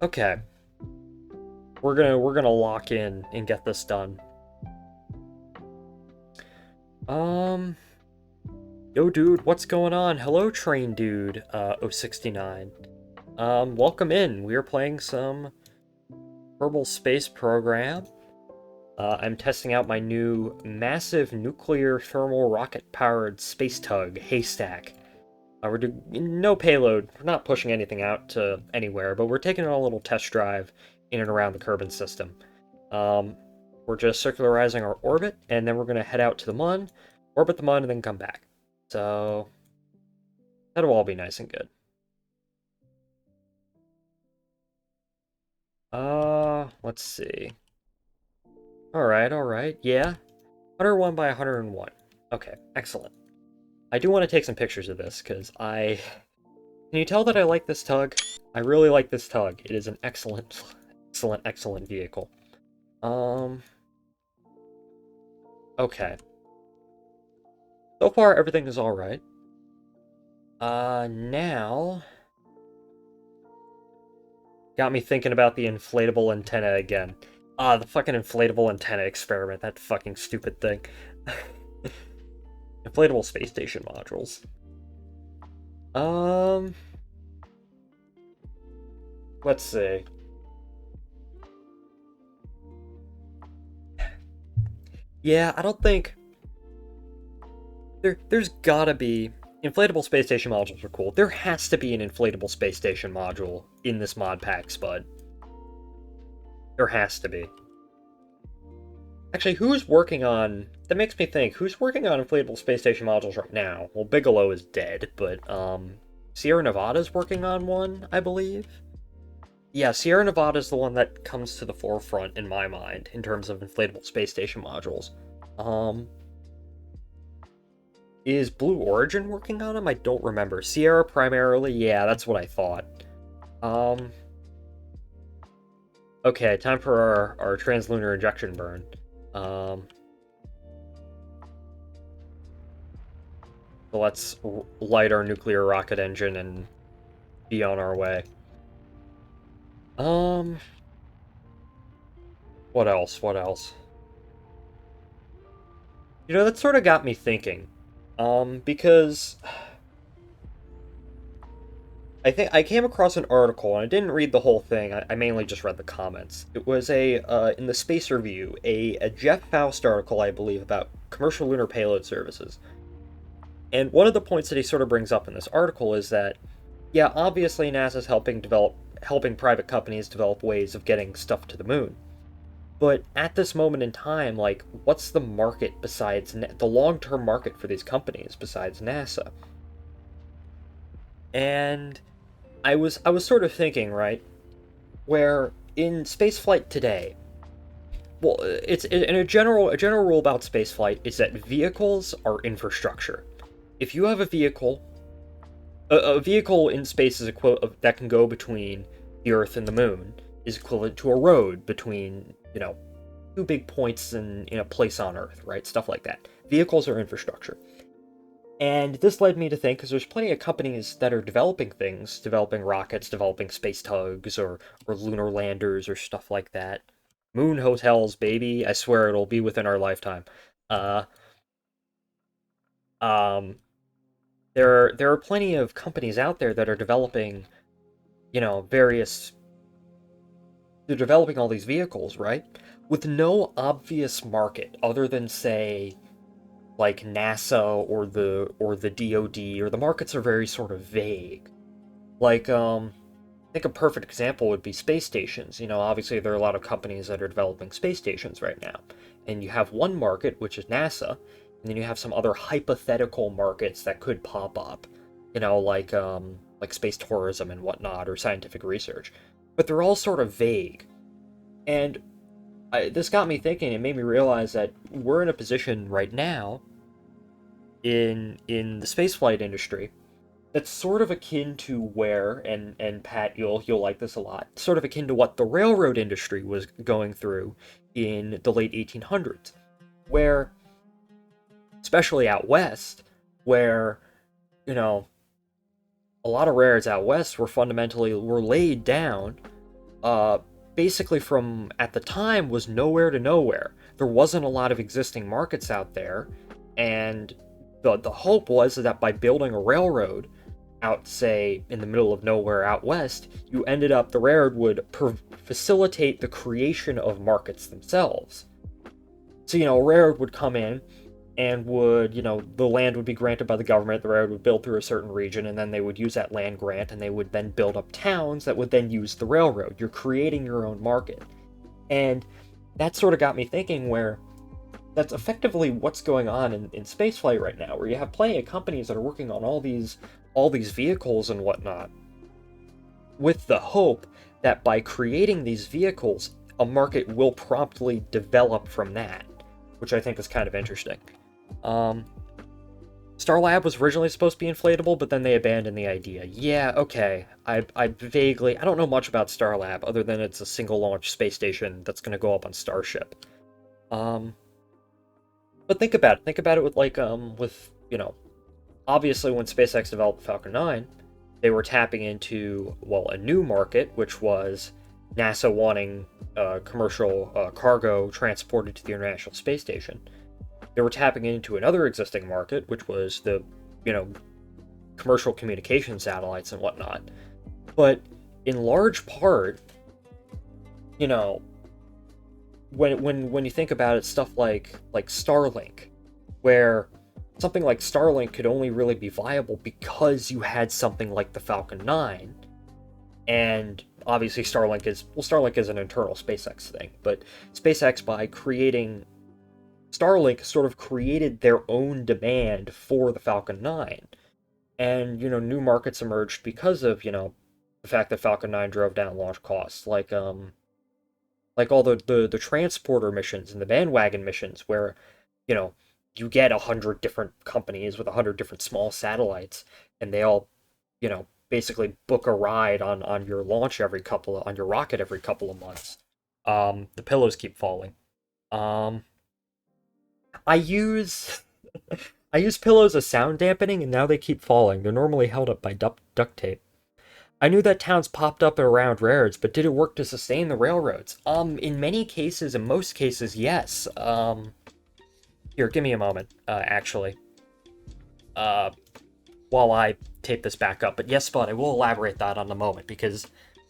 Okay. We're gonna lock in and get this done. Yo, dude, what's going on? Hello, train dude, 069. Welcome in. We are playing some Kerbal Space Program. I'm testing out my new massive nuclear thermal rocket-powered space tug, Haystack. We're doing no payload. We're not pushing anything out to anywhere, but we're taking a little test drive in and around the Kerbal system. We're just circularizing our orbit, and then we're going to head out to the Mun, orbit the Mun, and then come back. So that'll all be nice and good. Let's see. Alright, yeah. 101 by 101. Okay, excellent. I do want to take some pictures of this, because Can you tell that I like this tug? I really like this tug. It is an excellent vehicle. Okay. So far, everything is alright. Now... Got me thinking about the inflatable antenna again. The fucking inflatable antenna experiment, that fucking stupid thing. Inflatable space station modules. Let's see. Yeah, I don't think... There's gotta be... Inflatable space station modules are cool. There has to be an inflatable space station module in this mod pack, Spud. There has to be. Actually, who's working on... That makes me think, who's working on inflatable space station modules right now? Well, Bigelow is dead, but, Sierra Nevada's working on one, I believe? Yeah, Sierra Nevada is the one that comes to the forefront in my mind, in terms of inflatable space station modules. Is Blue Origin working on them? I don't remember. Sierra primarily? Yeah, that's what I thought. Okay, time for our translunar injection burn. So let's light our nuclear rocket engine and be on our way. What else? What else? You know, that sort of got me thinking. Because I think I came across an article, and I didn't read the whole thing. I mainly just read the comments. It was in the Space Review, a Jeff Faust article, I believe, about commercial lunar payload services. And one of the points that he sort of brings up in this article is that, yeah, obviously NASA's helping private companies develop ways of getting stuff to the moon. But at this moment in time, like, what's the market besides the long-term market for these companies besides NASA? And I was sort of thinking, right, where in spaceflight today, well, it's in a general rule about spaceflight is that vehicles are infrastructure. If you have a vehicle in space is that can go between the Earth and the Moon is equivalent to a road between, you know, two big points in a place on Earth, right? Stuff like that. Vehicles are infrastructure. And this led me to think, because there's plenty of companies that are developing things, developing rockets, developing space tugs, or lunar landers, or stuff like that. Moon hotels, baby. I swear it'll be within our lifetime. There are plenty of companies out there that are developing, you know, they're developing all these vehicles, right? With no obvious market other than, say, like NASA or the DoD, or the markets are very sort of vague. Like, I think a perfect example would be space stations. You know, obviously there are a lot of companies that are developing space stations right now. And you have one market, which is NASA, and then you have some other hypothetical markets that could pop up. You know, like space tourism and whatnot, or scientific research. But they're all sort of vague. And this got me thinking, it made me realize that we're in a position right now in the spaceflight industry that's sort of akin to where, and Pat, you'll like this a lot, sort of akin to what the railroad industry was going through in the late 1800s, where, especially out west, where, you know, a lot of railroads out west were laid down, basically from, at the time, was nowhere to nowhere. There wasn't a lot of existing markets out there, and the hope was that by building a railroad out, say, in the middle of nowhere out west, the railroad would facilitate the creation of markets themselves. So, you know, a railroad would come in and would, you know, the land would be granted by the government, the railroad would build through a certain region, and then they would use that land grant, and they would then build up towns that would then use the railroad. You're creating your own market. And that sort of got me thinking, where that's effectively what's going on in spaceflight right now, where you have plenty of companies that are working on all these vehicles and whatnot, with the hope that by creating these vehicles, a market will promptly develop from that, which I think is kind of interesting. Starlab was originally supposed to be inflatable, but then they abandoned the idea. Yeah, okay. I don't know much about Starlab, other than it's a single launch space station that's going to go up on Starship. But think about it. Think about it with, like, you know, obviously when SpaceX developed the Falcon 9, they were tapping into, well, a new market, which was NASA wanting commercial cargo transported to the International Space Station. They were tapping into another existing market, which was the, you know, commercial communication satellites and whatnot. But in large part, you know, when you think about it, stuff like Starlink, where something like Starlink could only really be viable because you had something like the Falcon 9, and obviously Starlink is an internal SpaceX thing, but SpaceX, by creating Starlink sort of created their own demand for the Falcon 9. And, new markets emerged because of, the fact that Falcon 9 drove down launch costs, like all the transporter missions and the bandwagon missions where, you know, you get 100 different companies with 100 different small satellites, and they all, basically book a ride on your launch on your rocket every couple of months. The pillows keep falling. Um, I use I use pillows as sound dampening, and now they keep falling. They're normally held up by duct tape. I knew that towns popped up around railroads, but did it work to sustain the railroads? In many cases, in most cases, yes. Here, give me a moment, actually. Uh, while I tape this back up. But yes, Spud, I will elaborate that on a moment, because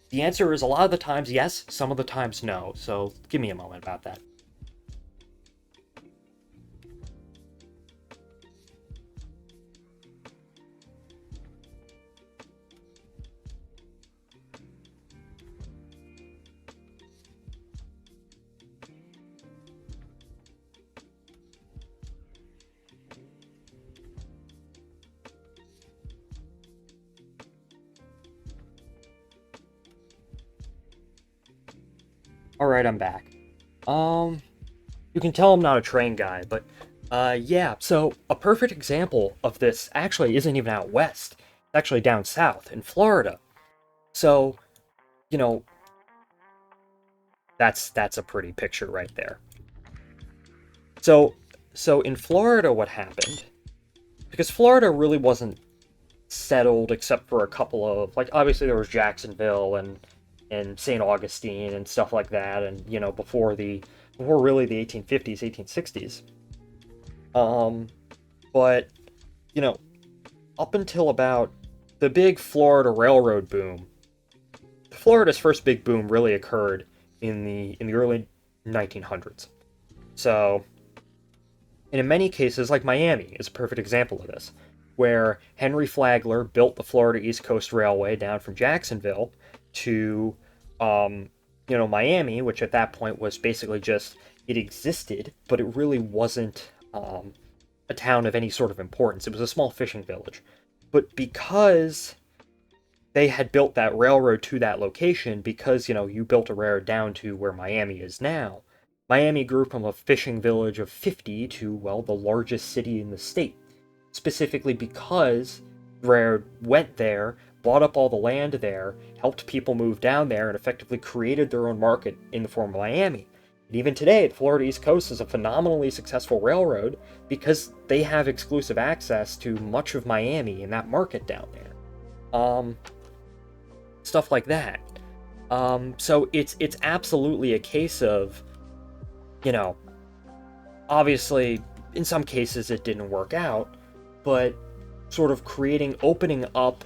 the answer is a lot of the times yes, some of the times no. So give me a moment about that. Alright, I'm back. You can tell I'm not a train guy, but, yeah, so a perfect example of this actually isn't even out west. It's actually down south, in Florida. So, you know, that's a pretty picture right there. So, so in Florida, what happened, because Florida really wasn't settled except for a couple of, like, obviously there was Jacksonville and St. Augustine and stuff like that, and before really the 1850s, 1860s. But you know, up until about the big Florida railroad boom, Florida's first big boom really occurred in the early 1900s. So, and in many cases, like Miami is a perfect example of this, where Henry Flagler built the Florida East Coast Railway down from Jacksonville to, Miami, which at that point was basically just, it existed, but it really wasn't a town of any sort of importance. It was a small fishing village. But because they had built that railroad to that location, because, you built a railroad down to where Miami is now, Miami grew from a fishing village of 50 to, well, the largest city in the state. Specifically because the railroad went there, bought up all the land there, helped people move down there, and effectively created their own market in the form of Miami. And even today, the Florida East Coast is a phenomenally successful railroad because they have exclusive access to much of Miami and that market down there. Stuff like that. So it's absolutely a case of, obviously, in some cases it didn't work out, but sort of opening up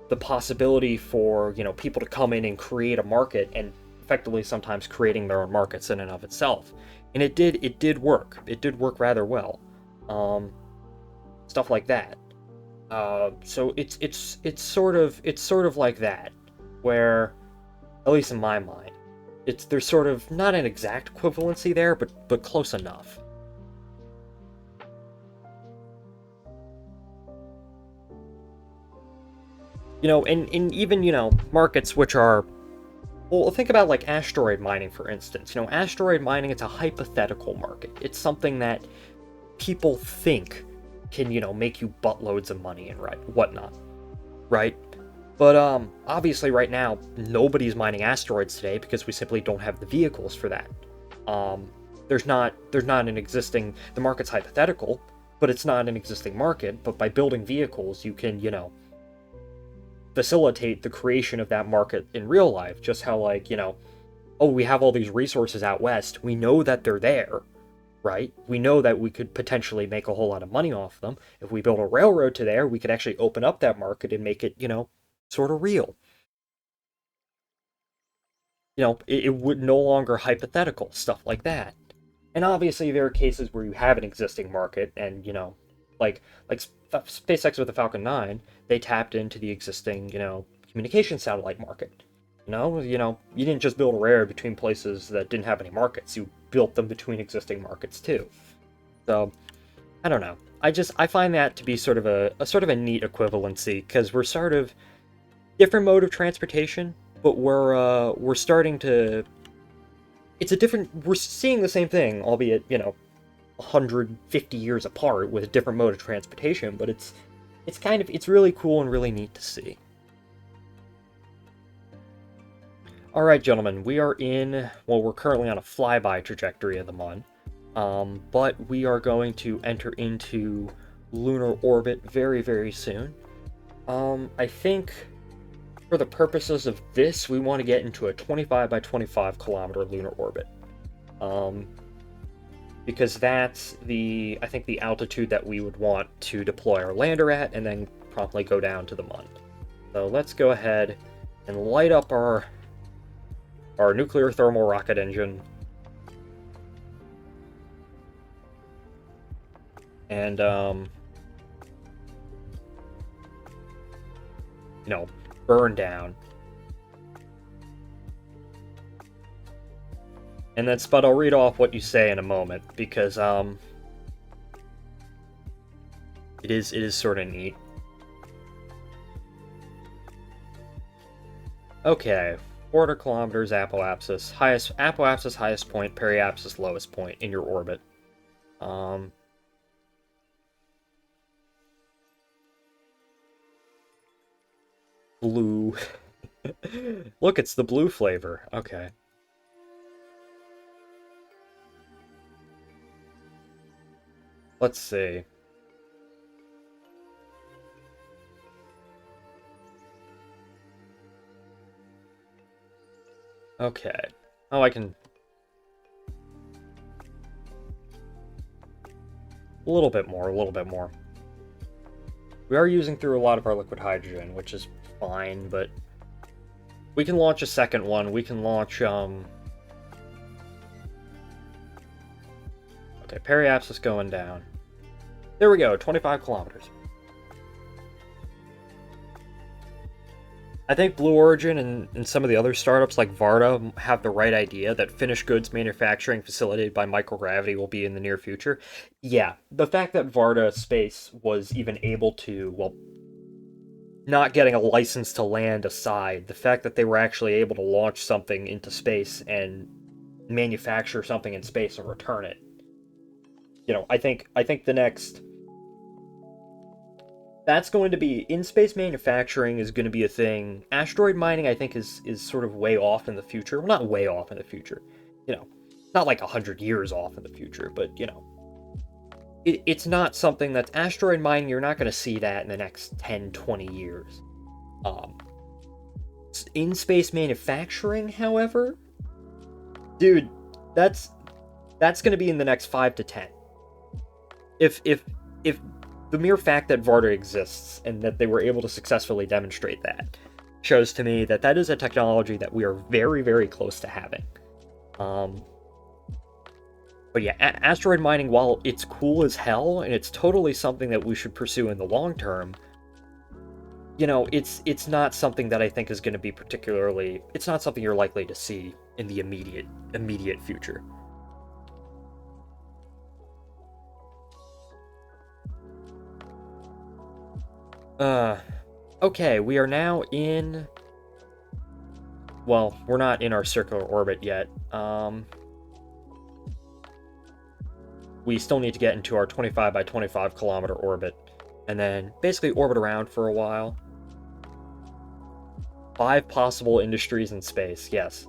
the possibility for, people to come in and create a market, and effectively sometimes creating their own markets in and of itself. And it did work. It did work rather well. Stuff like that. So it's sort of like that, where, at least in my mind, there's sort of not an exact equivalency there, but close enough. And even, markets which are, well, think about like asteroid mining, for instance. Asteroid mining, it's a hypothetical market. It's something that people think can, make you buttloads of money and whatnot, right? But obviously right now, nobody's mining asteroids today because we simply don't have the vehicles for that. There's not an existing, the market's hypothetical, but it's not an existing market. But by building vehicles, you can, facilitate the creation of that market in real life. Just how, like, oh, we have all these resources out west. We know that they're there, right? We know that we could potentially make a whole lot of money off them. If we build a railroad to there, we could actually open up that market and make it, sort of real. It would no longer hypothetical, stuff like that. And obviously there are cases where you have an existing market, and, like SpaceX with the Falcon 9, they tapped into the existing, communication satellite market. You didn't just build a railroad between places that didn't have any markets. You built them between existing markets too. So, I don't know. I find that to be sort of a neat equivalency, because we're sort of different mode of transportation, but we're starting to. It's a different. We're seeing the same thing, albeit 150 years apart with a different mode of transportation, but it's really cool and really neat to see. Alright, gentlemen, we're currently on a flyby trajectory of the Mun, but we are going to enter into lunar orbit very, very soon. I think for the purposes of this, we want to get into a 25 by 25 kilometer lunar orbit. Because that's I think the altitude that we would want to deploy our lander at, and then promptly go down to the Mun. So let's go ahead and light up our nuclear thermal rocket engine. And, burn down. And then, Spud, I'll read off what you say in a moment, because, it is sort of neat. Okay. 400 kilometers apoapsis, apoapsis highest point, periapsis lowest point in your orbit. Blue. Look, it's the blue flavor. Okay. Let's see. Okay. Oh, I can... A little bit more. We are using through a lot of our liquid hydrogen, which is fine, but... We can launch a second one. We can launch, Okay, periapsis going down. There we go, 25 kilometers. I think Blue Origin and some of the other startups like Varda have the right idea that finished goods manufacturing facilitated by microgravity will be in the near future. Yeah, the fact that Varda Space was even able to, well, not getting a license to land aside, the fact that they were actually able to launch something into space and manufacture something in space and return it. I think the next... That's going to be... In-space manufacturing is going to be a thing. Asteroid mining, I think, is sort of way off in the future. Well, not way off in the future. Not like 100 years off in the future, but, it's not something that's... Asteroid mining, you're not going to see that in the next 10, 20 years. In-space manufacturing, however... Dude, that's going to be in the next 5 to 10. If the mere fact that Varda exists and that they were able to successfully demonstrate that shows to me that that is a technology that we are very, very close to having. But yeah, asteroid mining, while it's cool as hell and it's totally something that we should pursue in the long term, it's not something that I think is going to be particularly... It's not something you're likely to see in the immediate future. Okay, we are now in... Well, we're not in our circular orbit yet. We still need to get into our 25 by 25 kilometer orbit, and then basically orbit around for a while. 5 possible industries in space, yes.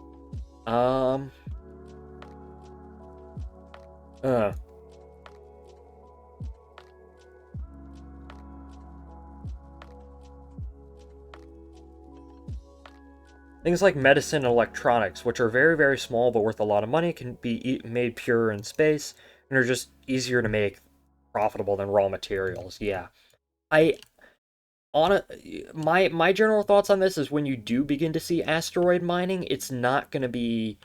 Things like medicine and electronics, which are very, very small but worth a lot of money, can be made pure in space, and are just easier to make profitable than raw materials. Yeah. My general thoughts on this is when you do begin to see asteroid mining, it's not going to be...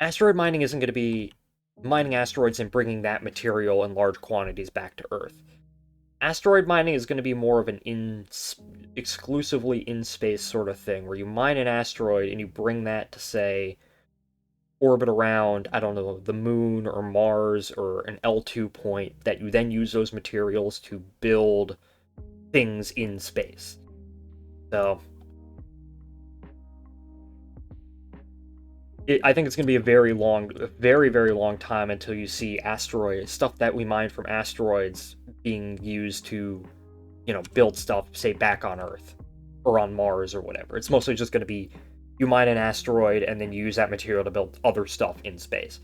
Asteroid mining isn't going to be mining asteroids and bringing that material in large quantities back to Earth. Asteroid mining is going to be more of an exclusively in-space sort of thing, where you mine an asteroid and you bring that to, say, orbit around, I don't know, the moon or Mars or an L2 point that you then use those materials to build things in space. So I think it's going to be a very, very long time until you see asteroids, stuff that we mine from asteroids being used to, build stuff, say, back on Earth or on Mars or whatever. It's mostly just going to be you mine an asteroid and then use that material to build other stuff in space.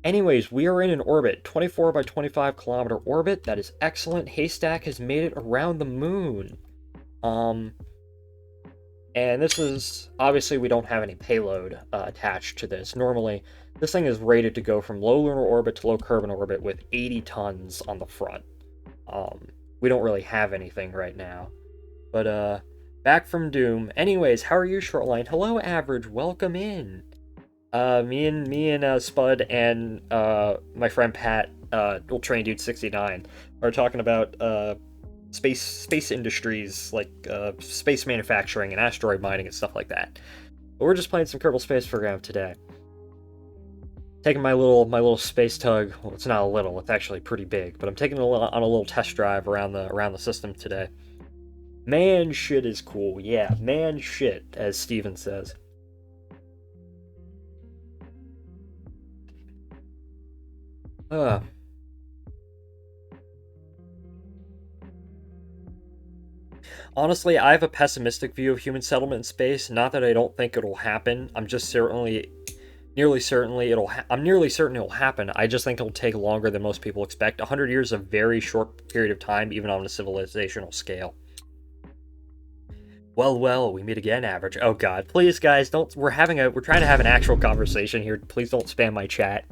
Anyways, we are in an orbit, 24 by 25 kilometer orbit. That is excellent. Haystack has made it around the moon. And this is, obviously we don't have any payload attached to this. Normally, this thing is rated to go from low lunar orbit to low Kerbal orbit with 80 tons on the front. We don't really have anything right now. But, back from Doom. Anyways, how are you, Shortline? Hello, Average. Welcome in. Me and Spud and my friend Pat, Train Dude 69, are talking about space industries, like space manufacturing and asteroid mining and stuff like that. But we're just playing some Kerbal Space Program today. Taking my little space tug. Well, it's not a little; it's actually pretty big. But I'm taking it on a little test drive around the system today. Man, shit is cool. Yeah, man, shit, as Steven says. Honestly, I have a pessimistic view of human settlement in space. Not that I don't think it'll happen. I'm just nearly certain it'll happen. I just think it'll take longer than most people expect. 100 years is a very short period of time, even on a civilizational scale. Well, we meet again, Average. Oh god, please guys, don't. We're trying to have an actual conversation here. Please don't spam my chat.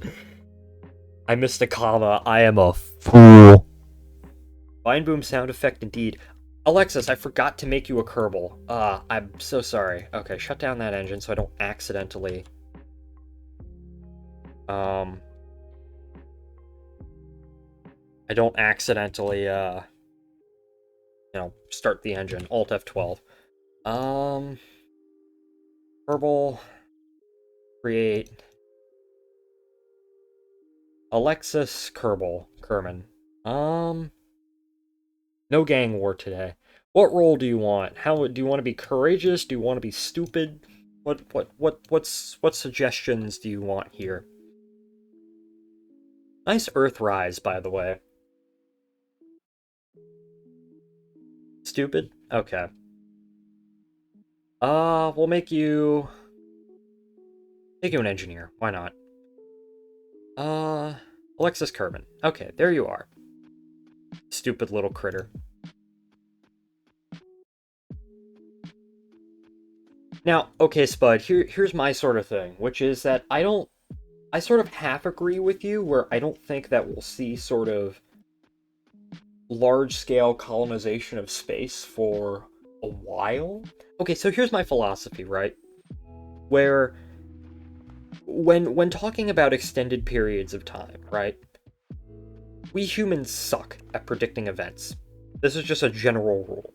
I missed a comma. I am a fool. Fine boom sound effect indeed. Alexis, I forgot to make you a Kerbal. I'm so sorry. Okay, shut down that engine so I don't accidentally... start the engine. Alt F12. Kerbal... Create... Alexis Kerman. No gang war today. What role do you want? Do you want to be courageous? Do you want to be stupid? What suggestions do you want here? Nice Earthrise, by the way. Stupid? Okay. We'll make you an engineer. Why not? Alexis Kerman. Okay, there you are. Stupid little critter. Now, okay, Spud, here's my sort of thing, which is that I sort of half agree with you, where I don't think that we'll see sort of large-scale colonization of space for a while. Okay, so here's my philosophy, right? Where when talking about extended periods of time, right? We humans suck at predicting events. This is just a general rule.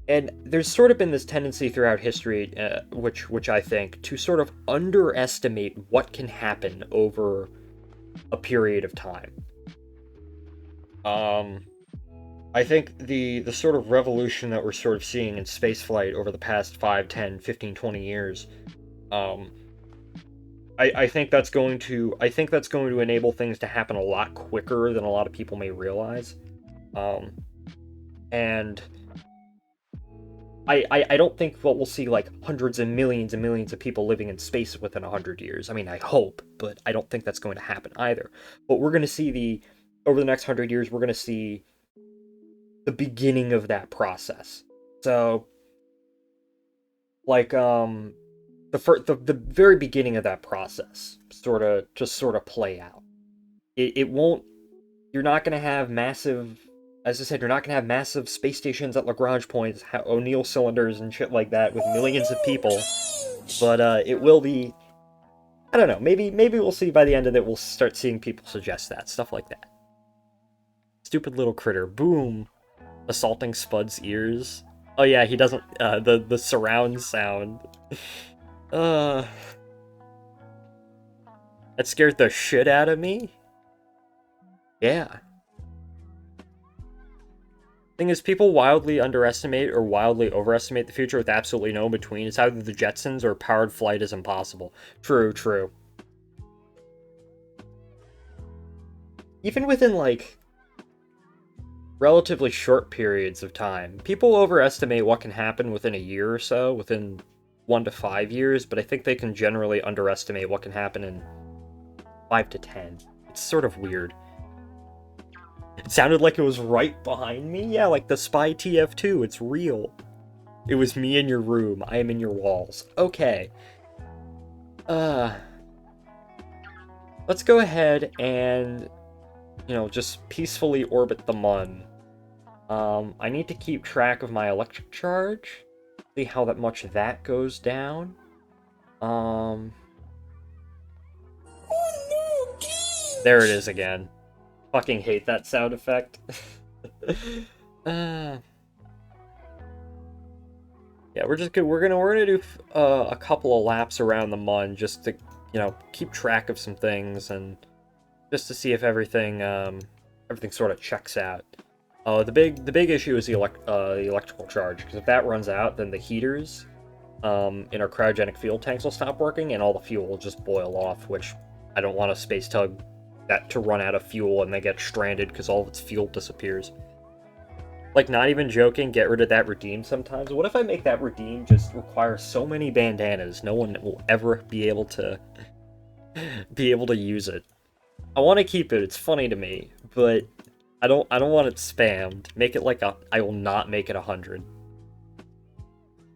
And there's sort of been this tendency throughout history, which I think, to sort of underestimate what can happen over a period of time. I think the sort of revolution that we're sort of seeing in spaceflight over the past 5, 10, 15, 20 years, I think that's going to enable things to happen a lot quicker than a lot of people may realize. And I don't think what we'll see, like, hundreds and millions of people living in space within 100 years. I mean, I hope, but I don't think that's going to happen either. But we're going to see over the next 100 years, we're going to see the beginning of that process. So, like, the very beginning of that process sort of play out. It won't... You're not going to have massive... As I said, you're not going to have massive space stations at Lagrange points, O'Neill cylinders and shit like that with millions of people. But it will be... I don't know, maybe we'll see by the end of it, we'll start seeing people suggest that. Stuff like that. Stupid little critter. Boom. Assaulting Spud's ears. Oh yeah, he doesn't... the surround sound. That scared the shit out of me. Yeah. Thing is, people wildly underestimate or wildly overestimate the future with absolutely no in between. It's either the Jetsons or powered flight is impossible. True, true. Even within, like, relatively short periods of time, people overestimate what can happen within a year or so, within 1 to 5 years, but I think they can generally underestimate what can happen in 5 to 10. It's sort of weird. It sounded like it was right behind me. Yeah, like the Spy TF2. It's real. It was me in your room. I am in your walls. Okay. Let's go ahead and, just peacefully orbit the Mun. I need to keep track of my electric charge. See how much of that goes down. There it is again. Fucking hate that sound effect. Yeah, we're gonna do a couple of laps around the Mun just to keep track of some things and just to see if everything sort of checks out. The big issue is the electrical charge, because if that runs out, then the heaters in our cryogenic fuel tanks will stop working and all the fuel will just boil off, which I don't want a space tug to run out of fuel and they get stranded because all of its fuel disappears. Like, not even joking, get rid of that redeem sometimes. What if I make that redeem just require so many bandanas, no one will ever be able to use it? I want to keep it, it's funny to me, but I don't want it spammed. Make it like I will not make it 100.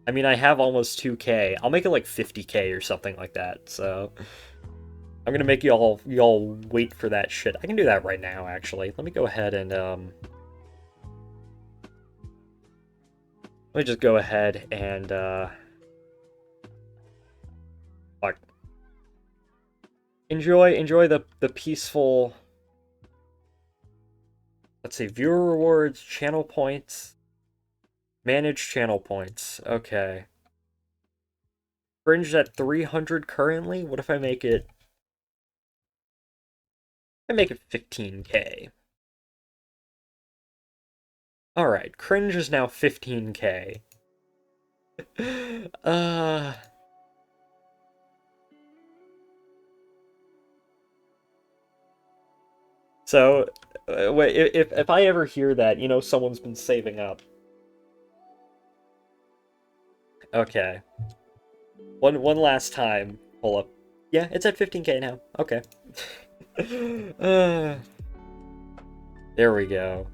I mean, I have almost 2k. I'll make it like 50k or something like that, so I'm gonna make y'all wait for that shit. I can do that right now, actually. Let me go ahead and let me just go ahead and fuck. Enjoy the peaceful. Let's see, viewer rewards, channel points, manage channel points. Okay. Fringe at 300 currently. What if I make it? I make it 15k. All right, cringe is now 15k. So, wait, if I ever hear that, someone's been saving up. Okay. One last time. Pull up. Yeah, it's at 15k now. Okay. There we go.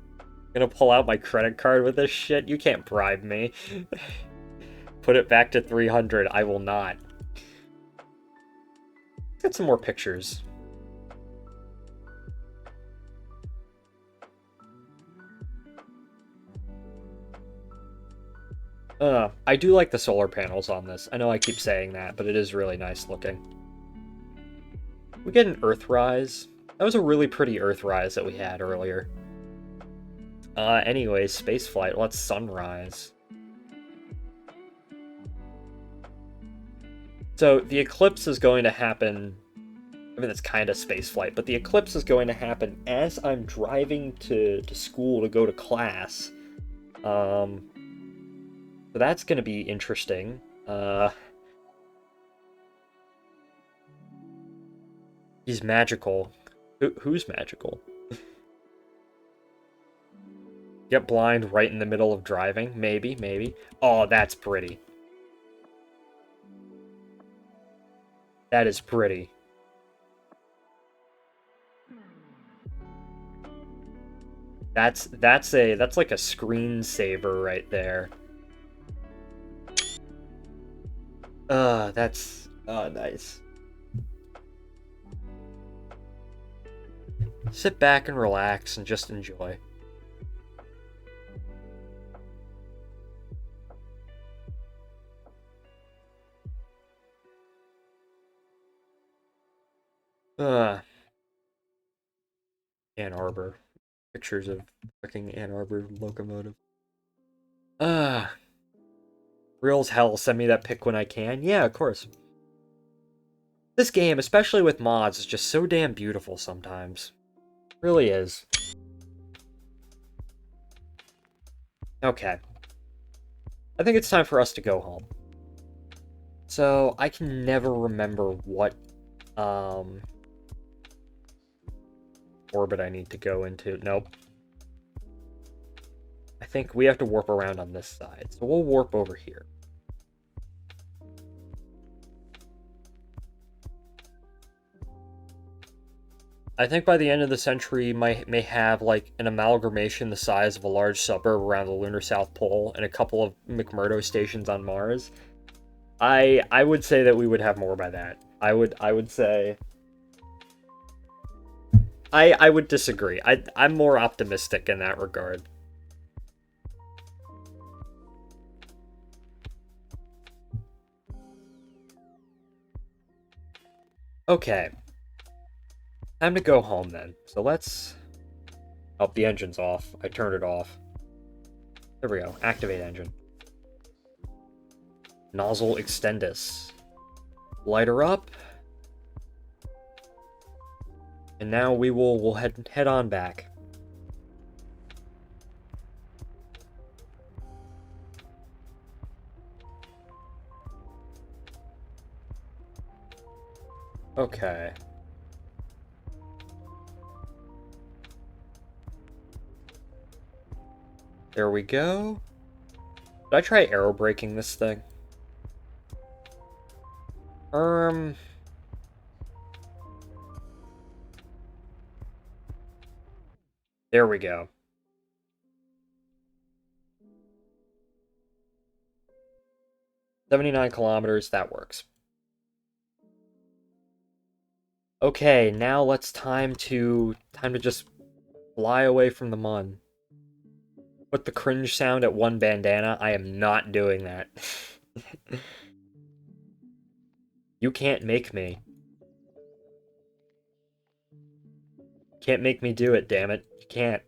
Gonna pull out my credit card with this shit? You can't bribe me. Put it back to 300. I will not. Let's get some more pictures. I do like the solar panels on this. I know I keep saying that, but it is really nice looking. We get an Earthrise. That was a really pretty Earthrise that we had earlier. Anyways, spaceflight. Let's sunrise. So, the eclipse is going to happen... I mean, that's kind of spaceflight, but the eclipse is going to happen as I'm driving to school to go to class. So that's going to be interesting. He's magical. Who's magical? Get blind right in the middle of driving? Maybe, maybe. Oh, that's pretty. That is pretty. That's like a screensaver right there. That's nice. Sit back and relax and just enjoy. Ann Arbor. Pictures of fucking Ann Arbor locomotive. Real as hell, send me that pic when I can. Yeah, of course. This game, especially with mods, is just so damn beautiful sometimes. It really is. Okay. I think it's time for us to go home. So, I can never remember what, orbit I need to go into. Nope. I think we have to warp around on this side. So we'll warp over here. I think by the end of the century, may have like an amalgamation the size of a large suburb around the lunar South Pole and a couple of McMurdo stations on Mars. I would say that we would have more by that. I would say I would disagree. I'm more optimistic in that regard. Okay. Time to go home then. So let's... Oh, the engine's off. I turned it off. There we go. Activate engine. Nozzle extendus. Light her up. And now we'll head on back. Okay. There we go. Did I try aero braking this thing? There we go. $79 kilometers, that works. Okay, now time to just fly away from the Mun. Put the cringe sound at one bandana. I am not doing that. You can't make me. Can't make me do it, damn it. You can't.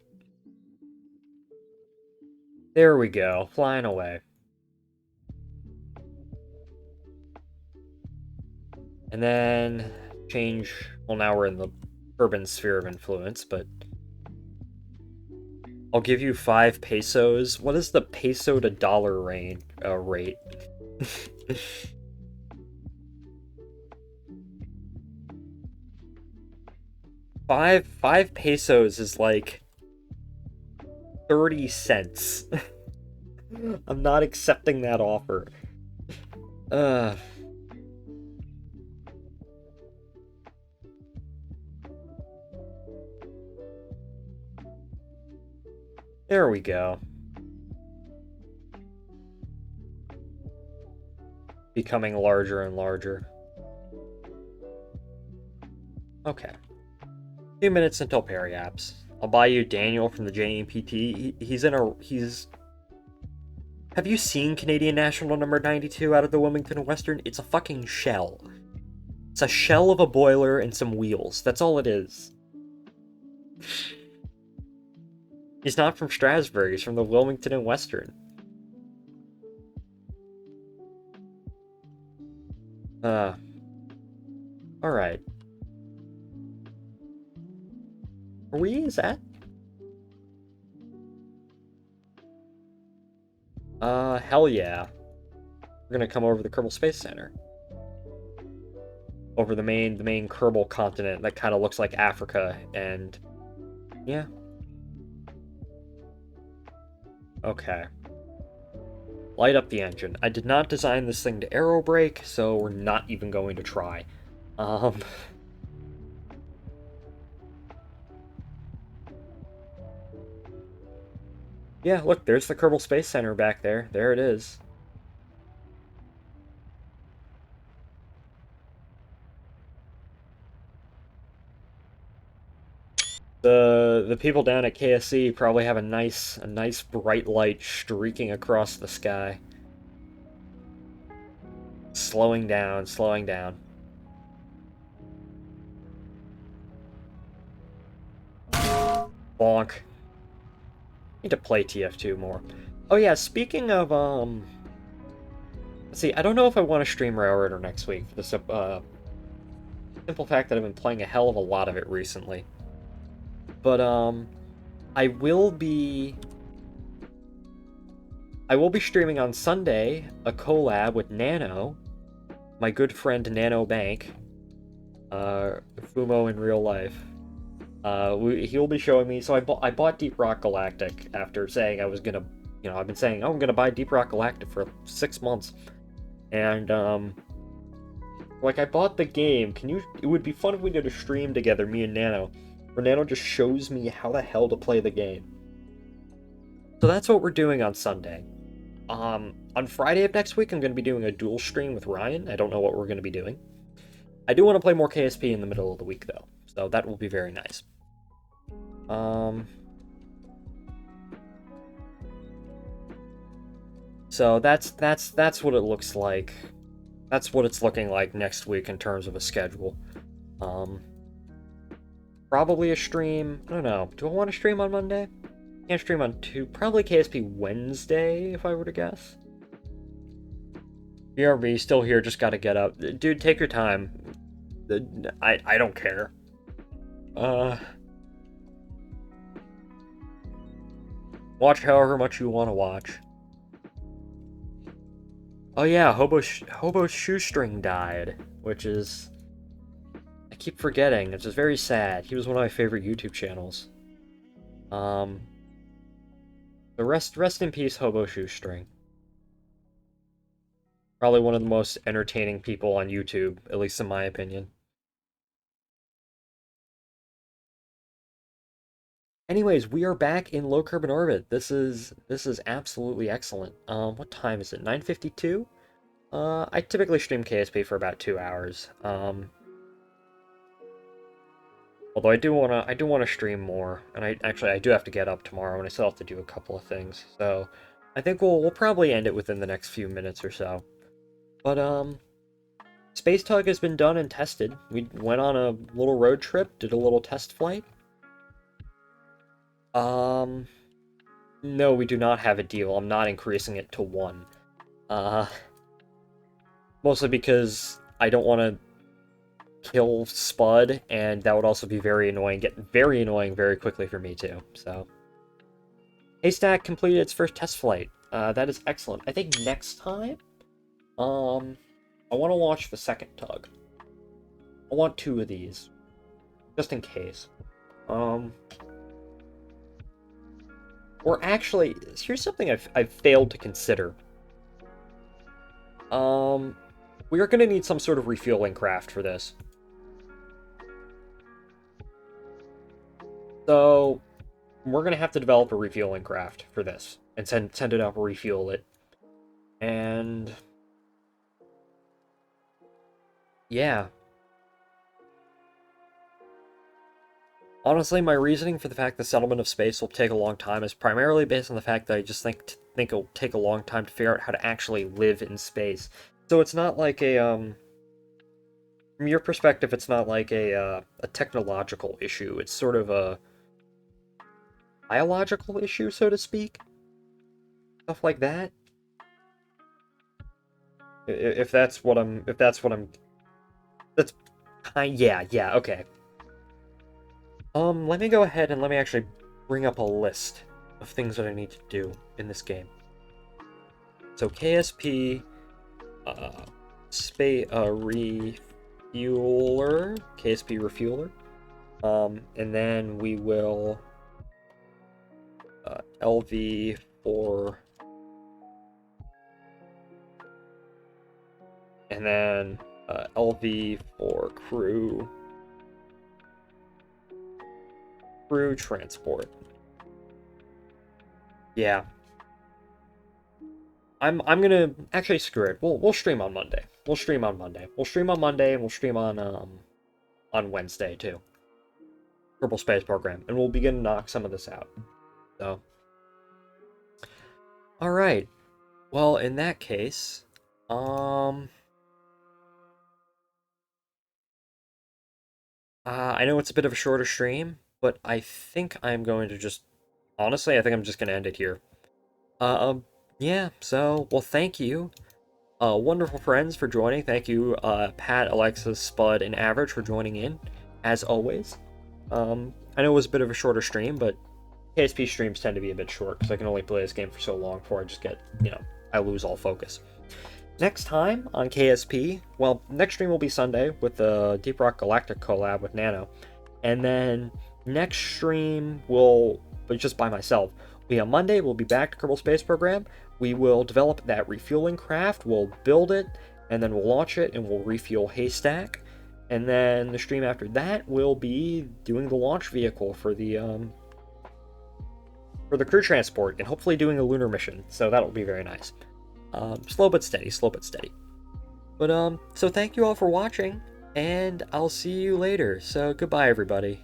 There we go, flying away. And then change, well now we're in the urban sphere of influence, but I'll give you 5 pesos. What is the peso to dollar rate? 5 pesos is like 30 cents. I'm not accepting that offer. There we go. Becoming larger and larger. Okay. 2 minutes until Periapps. I'll buy you Daniel from the JMPT. He's... Have you seen Canadian National number 92 out of the Wilmington Western? It's a fucking shell. It's a shell of a boiler and some wheels. That's all it is. He's not from Strasbourg. He's from the Wilmington and Western. Alright. Are we? Is that? Hell yeah. We're gonna come over the Kerbal Space Center. Over the main Kerbal continent that kind of looks like Africa, and... yeah. Okay. Light up the engine. I did not design this thing to aero brake, so we're not even going to try. Yeah, look, there's the Kerbal Space Center back there. There it is. The people down at KSC probably have a nice bright light streaking across the sky. Slowing down, slowing down. Bonk. Need to play TF2 more. Oh yeah, speaking of, let's see, I don't know if I want to stream Railroader next week for this, simple fact that I've been playing a hell of a lot of it recently. But I will be streaming on Sunday a collab with Nano, my good friend Nano Bank, Fumo in real life. He'll be showing me. So I bought Deep Rock Galactic after saying I was gonna, I've been saying, oh, I'm gonna buy Deep Rock Galactic for 6 months, and like I bought the game. It would be fun if we did a stream together, me and Nano, where Nano just shows me how the hell to play the game. So that's what we're doing on Sunday. On Friday of next week, I'm going to be doing a dual stream with Ryan. I don't know what we're going to be doing. I do want to play more KSP in the middle of the week, though, so that will be very nice. So that's what it looks like. That's what it's looking like next week in terms of a schedule. Probably a stream. I don't know. Do I want to stream on Monday? Can't stream on probably KSP Wednesday, if I were to guess. BRB, still here, just gotta get up. Dude, take your time. I don't care. Watch however much you want to watch. Oh yeah, Hobo Shoestring died, which is... I keep forgetting, it's just very sad. He was one of my favorite YouTube channels. So rest in peace, Hobo Shoestring. Probably one of the most entertaining people on YouTube, at least in my opinion. Anyways, we are back in low carbon orbit. This is absolutely excellent. What time is it? 9:52? I typically stream KSP for about 2 hours. Although I do wanna stream more, and I do have to get up tomorrow, and I still have to do a couple of things. So I think we'll probably end it within the next few minutes or so. But Space Tug has been done and tested. We went on a little road trip, did a little test flight. No, we do not have a deal. I'm not increasing it to 1. Mostly because I don't want to kill Spud, and that would also be very annoying. Get very annoying very quickly for me too. So, Haystack completed its first test flight. That is excellent. I think next time, I want to launch the second tug. I want 2 of these, just in case. Or actually, here's something I've failed to consider. We are going to need some sort of refueling craft for this. So, we're going to have to develop a refueling craft for this, and send it up, refuel it. And... yeah. Honestly, my reasoning for the fact the settlement of space will take a long time is primarily based on the fact that I just think it'll take a long time to figure out how to actually live in space. So it's not like a, from your perspective, it's not like a technological issue. It's sort of a biological issue, so to speak. Stuff like that. If that's what I'm, that's kind, yeah, okay. Let me go ahead and let me actually bring up a list of things that I need to do in this game. So KSP, refueler, KSP refueler, and then we will, LV for, and then, LV for crew transport. Yeah. I'm gonna actually screw it. We'll stream on Monday. We'll stream on Monday, and we'll stream on Wednesday too. Kerbal Space Program, and we'll begin to knock some of this out. So, all right. Well, in that case, I know it's a bit of a shorter stream, but I think I'm going to just, honestly, I think I'm just going to end it here. Yeah, so, well, thank you wonderful friends for joining. Thank you, Pat, Alexis, Spud, and Average for joining in, as always. I know it was a bit of a shorter stream, but KSP streams tend to be a bit short because I can only play this game for so long before I just get, I lose all focus. Next time on KSP, well, next stream will be Sunday with the Deep Rock Galactic collab with Nano. And then next stream will be just by myself. Be on Monday, we'll be back to Kerbal Space Program. We will develop that refueling craft, we'll build it, and then we'll launch it, and we'll refuel Haystack. And then the stream after that will be doing the launch vehicle for the crew transport, and hopefully doing a lunar mission. So that'll be very nice. Slow but steady, slow but steady. But so thank you all for watching, and I'll see you later. So goodbye, everybody.